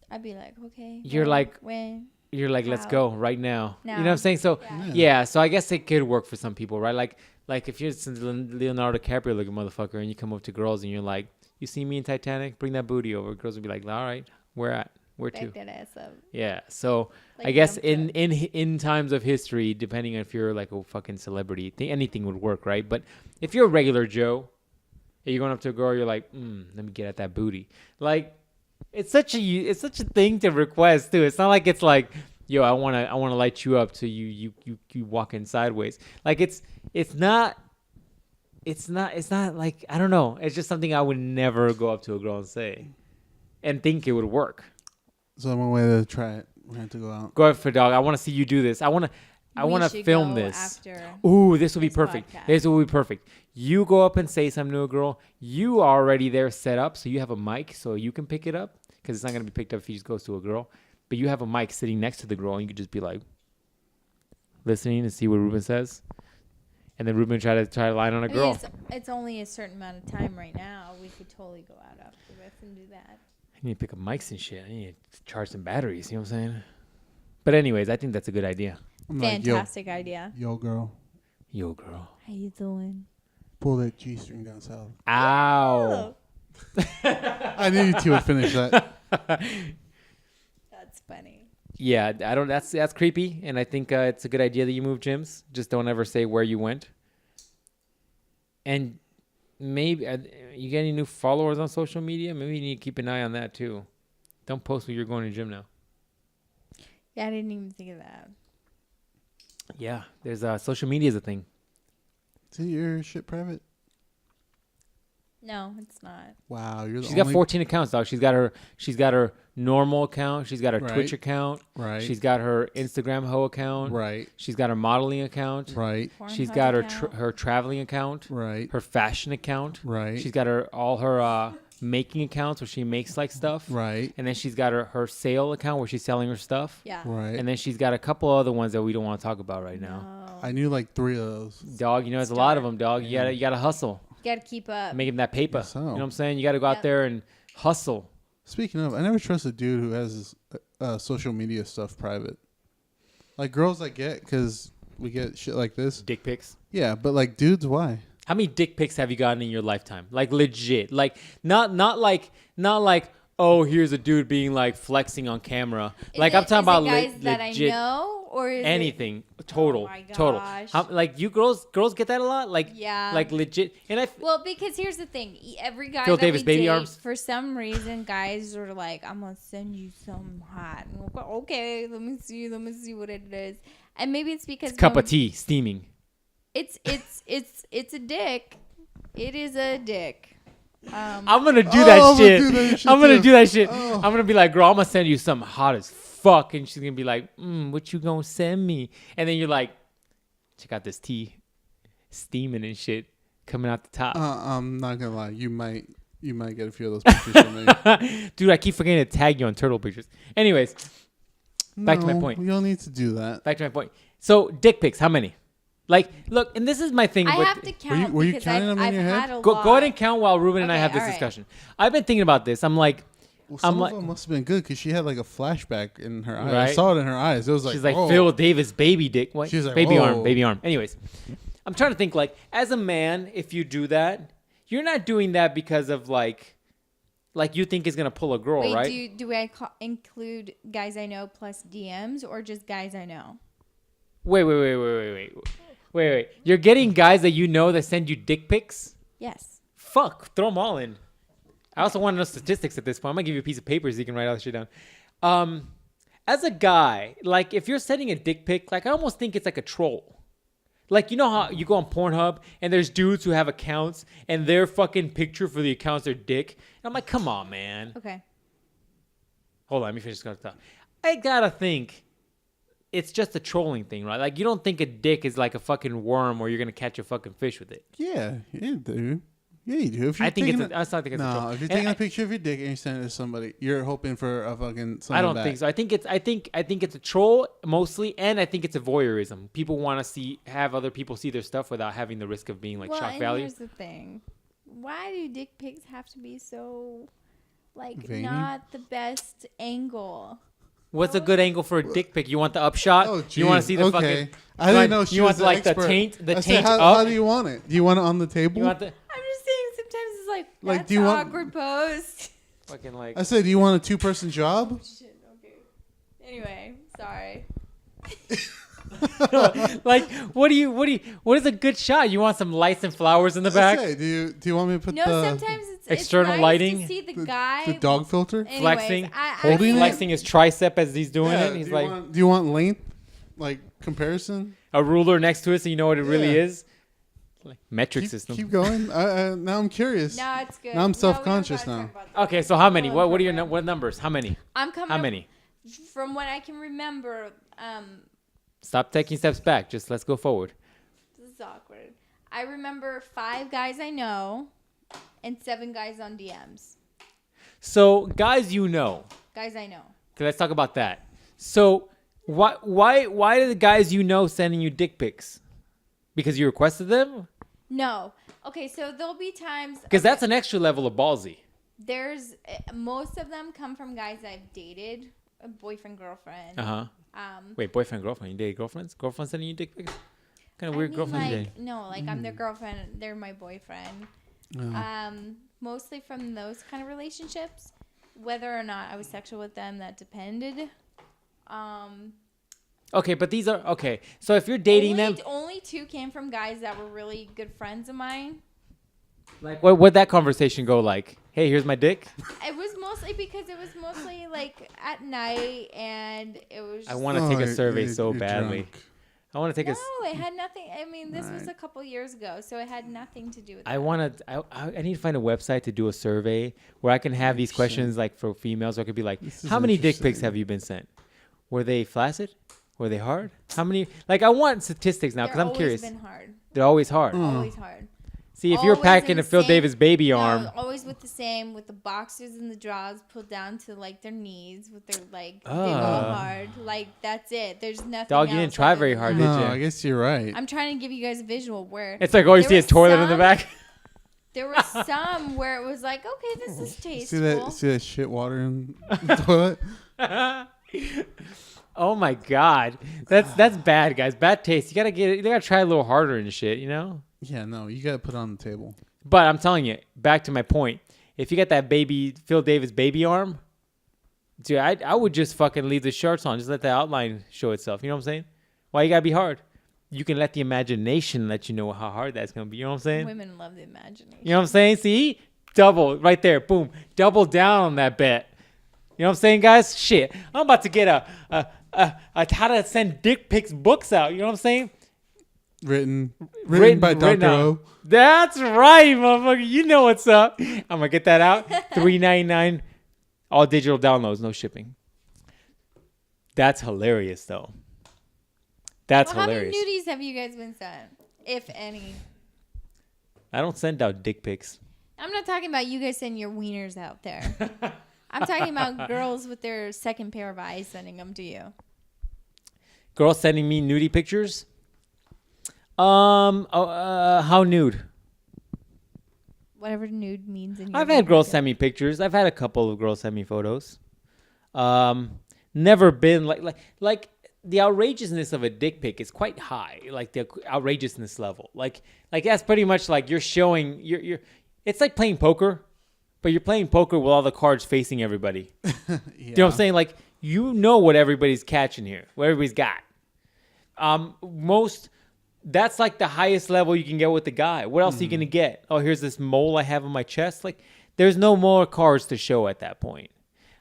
I'd be like, okay. You're when- like- when? you're like, "Let's How? go right now." You know what Now. I'm saying? So Yeah. yeah. So I guess it could work for some people, right? Like if you're some Leonardo DiCaprio looking motherfucker and you come up to girls and you're like, "You see me in Titanic? Bring that booty over." Girls would be like, "All right, where at? Where to?" Back that ass up. Yeah. So Like I guess Dump in times of history, depending on if you're like a fucking celebrity, anything would work, right? But if you're a regular Joe, And you're going up to a girl, you're like, let me get at that booty. Like, it's such a thing to request too. It's not like it's like, yo, I wanna light you up so you walk in sideways. Like it's not like, I don't know. It's just something I would never go up to a girl and say, and think it would work. So one way to try it, we have to go out. Go ahead for dog. I want to see you do this. I want to film this. Ooh, this will be perfect. Podcast. This will be perfect. You go up and say something to a girl. You are already there set up, so you have a mic, so you can pick it up because it's not gonna be picked up if he just goes to a girl. But you have a mic sitting next to the girl, and you could just be like listening to see what Ruben says, and then Ruben try to line on a girl. It's only a certain amount of time right now. We could totally go out after this and do that. I need to pick up mics and shit. I need to charge some batteries. You know what I'm saying? But anyways, I think that's a good idea. I'm Fantastic idea. Yo, girl, Yo, girl. How you doing? pull that G-string down south. Ow. I knew you two would finish that. That's funny. Yeah, I don't. That's creepy, and I think it's a good idea that you move gyms. Just don't ever say where you went. And maybe you get any new followers on social media? Maybe you need to keep an eye on that too. Don't post when you're going to the gym now. Yeah, I didn't even think of that. Yeah, there's social media is a thing. Is your shit private? No, it's not. Wow, you're the She's only... got 14 accounts, dog. She's got her normal account. She's got her Twitch account. Right. She's got her Instagram hoe account. Right. She's got her modeling account. Right. She's got her traveling account. Right. Her fashion account. Right. She's got all her making accounts where she makes like stuff. Right. And then she's got her sale account where she's selling her stuff. Yeah. Right. And then she's got a couple other ones that we don't want to talk about right now. No. I knew like 3 of those. Dog, there's a lot of them, dog. You gotta hustle. You gotta keep up. Making that paper. So. You know what I'm saying? You gotta go out there and hustle. Speaking of, I never trust a dude who has his social media stuff private. Like girls I get because we get shit like this. Dick pics. Yeah, but like dudes, why? How many dick pics have you gotten in your lifetime? Like legit. Like not like oh, here's a dude being like flexing on camera. Like I'm talking about guys that legit. I know, or is anything. Total. Oh my Total. gosh. Like you girls get that a lot? Like Yeah. Like legit. And well, because here's the thing. Every guy Phil that Davis we baby date, arms? for some reason, guys are like, I'm going to send you some hot. And we'll go, okay, let me see what it is. And maybe it's because... It's cup of tea, steaming. It's a dick. It is a dick. I'm gonna do that shit. I'm gonna too. do that shit. Oh. I'm gonna be like, girl, I'm gonna send you something hot as fuck, and she's gonna be like, what you gonna send me? And then you're like, check out this tea, steaming and shit, coming out the top. I'm not gonna lie, you might get a few of those pictures from me. Dude, I keep forgetting to tag you on turtle pictures. Anyways, back to my point. You don't need to do that. Back to my point. So dick pics, how many? Like, look, and this is my thing. I but have to count. were you because counting them in I've your head? had a go lot. ahead and count while Ruben and I Okay, have this all right. discussion. I've been thinking about this. I'm like, Well, some of them must have been good because she had like a flashback in her eyes. I Right. saw it in her eyes. It was like, she's like whoa. Phil Davis baby dick. What? She's like, baby whoa. arm. Anyways, I'm trying to think like as a man, if you do that, you're not doing that because of like you think is gonna pull a girl, Wait, right? do I include guys I know plus DMs or just guys I know? Wait. You're getting guys that you know that send you dick pics? Yes. Fuck, throw them all in. I also want to know statistics at this point. I'm gonna give you a piece of paper so you can write all this shit down. As a guy, like if you're sending a dick pic, like I almost think it's like a troll. Like you know how you go on Pornhub and there's dudes who have accounts and their fucking picture for the accounts are dick. And I'm like, come on, man. Okay. Hold on, let me finish this thought. I gotta think it's just a trolling thing, right? Like you don't think a dick is like a fucking worm or you're gonna catch a fucking fish with it. Yeah, you do. Yeah, you do. If you're I think taking I still think it's a troll. no. If you're And taking a picture of your dick and you're sending it to somebody, you're hoping for a fucking. I don't back. think so. I think it's a troll mostly, and I think it's a voyeurism. People want to have other people see their stuff without having the risk of being like shock and value. Here's the thing. Why do dick pics have to be so like Veiny? not the best angle? What's a good angle for a dick pic? You want the upshot? Oh, you want to see the okay. fucking? I didn't know she you was want the like expert. the taint, I said, taint how, up. how do you want it? Do you want it on the table? You want the I'm just saying sometimes it's like Like, that's do you an want- awkward pose. fucking like? I said, do you want a 2-person job? Shit, okay. Anyway, sorry. Like, what is a good shot? You want some lights and flowers in the back? Say, do you want me to put No, the sometimes it's external nice lighting? to see the guy. the dog filter? Anyways, Flexing, Holding it? flexing his tricep as he's doing Yeah, it. He's like do you want length, like comparison? a ruler next to it, so you know what it really Yeah. is. Like metric system. Keep going. Now I'm curious. No, it's good. Now I'm No, we don't self-conscious gotta now. talk about that. Okay, so how many? Well, What are your what numbers? How many? I'm coming. How up- many? From what I can remember, Stop taking steps back. Just let's go forward. this is awkward. I remember 5 guys I know, and 7 guys on DMs. So guys, you know. Guys I know. Okay, let's talk about that. So why are the guys you know sending you dick pics? Because you requested them? No. Okay, so there'll be times. Because that's an extra level of ballsy. There's most of them come from guys I've dated, a boyfriend, girlfriend. Uh-huh. Wait, boyfriend, girlfriend. You dated girlfriends? Girlfriends sending you dick pics? What kind of weird girlfriend you dating? No, like I'm their girlfriend, they're my boyfriend. Oh. Mostly from those kind of relationships. Whether or not I was sexual with them, that depended. Okay, but these are okay. So if you're dating them, only 2 came from guys that were really good friends of mine. like what'd that conversation go like? Hey, here's my dick. It was mostly because it was mostly like at night, and it was. I Just, want to take a survey you're so badly. drunk. I want to take no, it had nothing. I mean, this was a couple years ago, so it had nothing to do with. I need to find a website to do a survey where I can have these questions like for females. Or I could be like, This is how many dick pics interesting. have you been sent? Were they flaccid? Were they hard? How many? Like, I want statistics now because I'm curious. Been hard. They're always hard. Always hard. See, if you're Always packing in a the Phil same- Davis baby arm, No, always with the boxers and the drawers pulled down to like their knees with their like they go Ah. hard. Like that's it. There's nothing. Dog, you else didn't try other very than hard, that. did No, you? I guess you're right. I'm trying to give you guys a visual where it's like, oh, you there see a was toilet in the some- back. There were some where it was like, okay, this is see tasteful. that shit water in the toilet? Oh my God, that's bad, guys. Bad taste. You gotta get it. You gotta try a little harder and shit, you know. Yeah, no, you gotta put it on the table. But I'm telling you, back to my point. If you got that baby Phil Davis baby arm, dude, I would just fucking leave the shorts on. Just let the outline show itself. You know what I'm saying? Why you gotta be hard? You can let the imagination let you know how hard that's gonna be. You know what I'm saying? Women love the imagination. You know what I'm saying? See, double right there. Boom, double down on that bet. You know what I'm saying, guys? Shit, I'm about to get a how to send dick pics books out. You know what I'm saying? Written by written Dr. out. O. That's right, motherfucker. You know what's up. I'm gonna get that out. $3.99, all digital downloads, no shipping. That's hilarious, though. That's Well, hilarious. how many nudies have you guys been sent, if any? I don't send out dick pics. I'm not talking about you guys sending your wieners out there. I'm talking about girls with their second pair of eyes sending them to you. Girls sending me nudie pictures. How nude? Whatever nude means in your I've had girls vocabulary. send me pictures. I've had a couple of girls send me photos. Never been like the outrageousness of a dick pic is quite high. Like the outrageousness level. Like that's pretty much like you're showing you're. It's like playing poker, but you're playing poker with all the cards facing everybody. Yeah. You know what I'm saying? Like you know what everybody's catching here, what everybody's got. That's like the highest level you can get with the guy. What else are you gonna get? Oh, here's this mole I have on my chest. Like, there's no more cards to show at that point.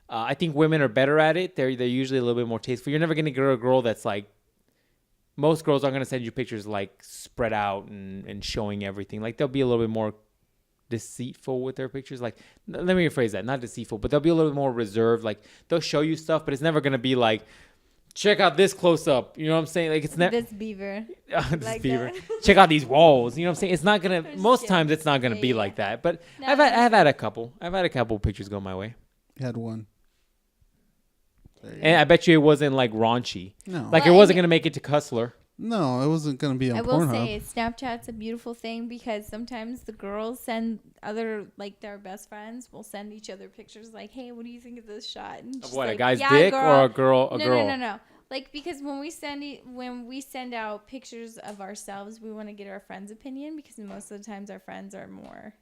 I think women are better at it. They're usually a little bit more tasteful. You're never gonna get a girl that's like. Most girls aren't gonna send you pictures like spread out and showing everything. Like they'll be a little bit more deceitful with their pictures. Like, let me rephrase that. Not deceitful, but they'll be a little bit more reserved. Like they'll show you stuff, but it's never gonna be like. Check out this close up. You know what I'm saying? Like it's never This beaver. this like beaver. that. Check out these walls. You know what I'm saying? It's not gonna. just Most kidding. times it's not gonna Yeah, be yeah. like that. But No, I've had a couple. I've had a couple pictures go my way, You had one. There you and I bet you it wasn't like raunchy. go. No. Like Well, it wasn't and- gonna make it to Cussler. No, it wasn't gonna be on I will Pornhub. say Snapchat's a beautiful thing because sometimes the girls send other, like their best friends will send each other pictures like, hey, what do you think of this shot? And Of she's what? A like, guy's "Yeah, dick girl." or a girl? A no, girl. No. Like because when we send out pictures of ourselves, we want to get our friends' opinion because most of the times our friends are more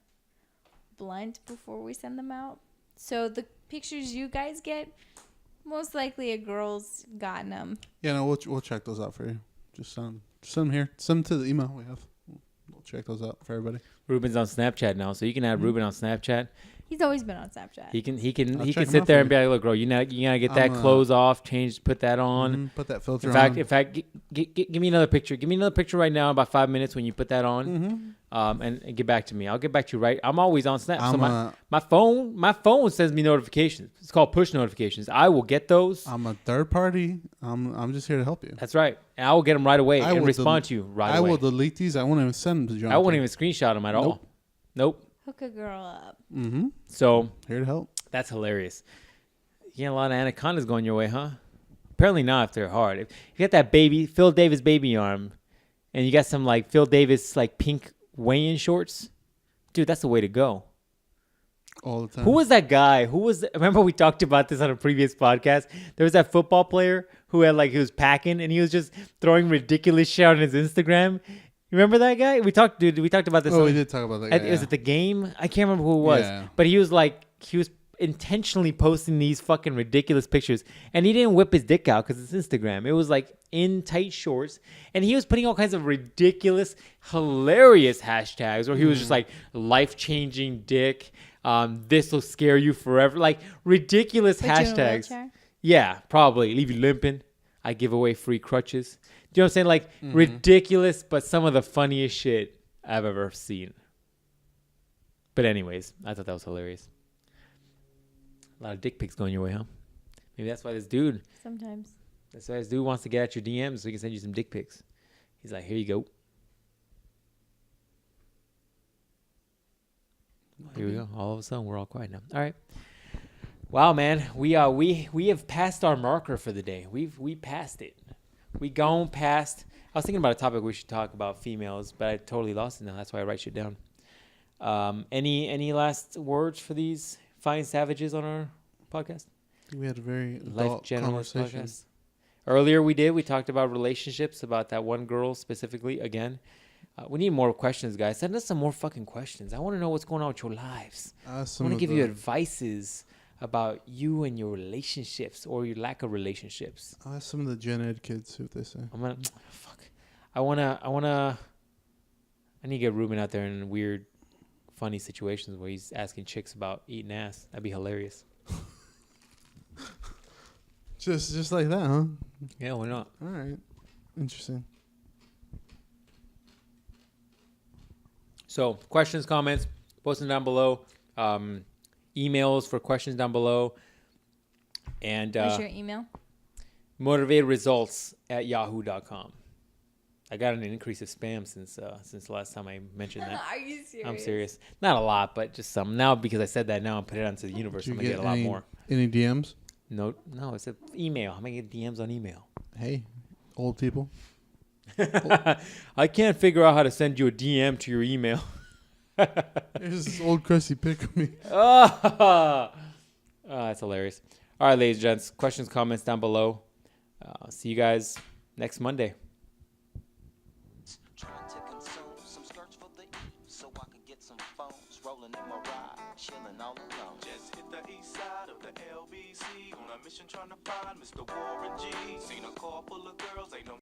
blunt before we send them out. So the pictures you guys get, most likely a girl's gotten them. Yeah, no, we'll check those out for you. Just send them here. Send them to the email we have. We'll check those out for everybody. Ruben's on Snapchat now, so you can add Ruben on Snapchat. He's always been on Snapchat. He can I'll check him sit out there for and be like, look, bro, you gotta get that I'm, clothes off, put that on. Put that filter In fact, give me another picture. Give me another picture right now, about 5 minutes when you put that on, and get back to me. I'll get back to you right. I'm always on Snap. So my phone sends me notifications. It's called push notifications. I will get those. I'm a third party. I'm just here to help you. That's right. And I will get them right away and respond to you right away. I will delete these. I won't even send them to John. I won't even screenshot them at all. Nope. Hook a girl up. So here to help. That's hilarious. You got a lot of anacondas going your way, huh? Apparently not if they're hard. If you got that baby, Phil Davis baby arm, and you got some like Phil Davis like pink weigh-in shorts, dude, that's the way to go. All the time. Who was that guy? Remember we talked about this on a previous podcast? There was that football player who he was packing and he was just throwing ridiculous shit on his Instagram. You remember that guy? We talked about this. Oh, we did talk about that guy. Was it the game? I can't remember who it was. Yeah. But he was intentionally posting these fucking ridiculous pictures. And he didn't whip his dick out because it's Instagram. It was like in tight shorts. And he was putting all kinds of ridiculous, hilarious hashtags where he was just like life-changing dick. This will scare you forever. Like ridiculous hashtags. Yeah, probably. Leave you limping. I give away free crutches. Do you know what I'm saying? Like ridiculous, but some of the funniest shit I've ever seen. But anyways, I thought that was hilarious. A lot of dick pics going your way, huh? Maybe that's why this dude. Sometimes. That's why this dude wants to get at your DMs so he can send you some dick pics. He's like, here you go. Here we go. All of a sudden, we're all quiet now. All right. Wow, man. We have passed our marker for the day. We passed it. We gone past. I was thinking about a topic we should talk about females, but I totally lost it now. That's why I write shit down. Any last words for these fine savages on our podcast? We had a very adult conversation. Podcast. Earlier we talked about relationships, about that one girl specifically. Again, we need more questions, guys. Send us some more fucking questions. I want to know what's going on with your lives. I want to give you advices about you and your relationships or your lack of relationships. I'll ask some of the gen ed kids what they say. I need to get Ruben out there in weird, funny situations where he's asking chicks about eating ass. That'd be hilarious. Just like that, huh? Yeah, why not? All right. Interesting. So, questions, comments, post them down below. Emails for questions down below. And what's your email? Motivatedresults@yahoo.com. I got an increase of spam since the last time I mentioned that. Are you serious? I'm serious. Not a lot, but just some. Now because I said that, now I'm putting it onto the universe. I'm gonna get a lot more. Any DMs? No, it's an email. I'm gonna get DMs on email. Hey, old people. I can't figure out how to send you a DM to your email. There's this old crusty pic of me. That's hilarious. All right, ladies and gents, questions, comments down below. See you guys next Monday. Trying to consume some skirts for the E so I can get some phones rolling in my ride, chilling all alone. Just hit the east side of the LBC on a mission trying to find Mr. Warren G. Seen a car full of girls, ain't no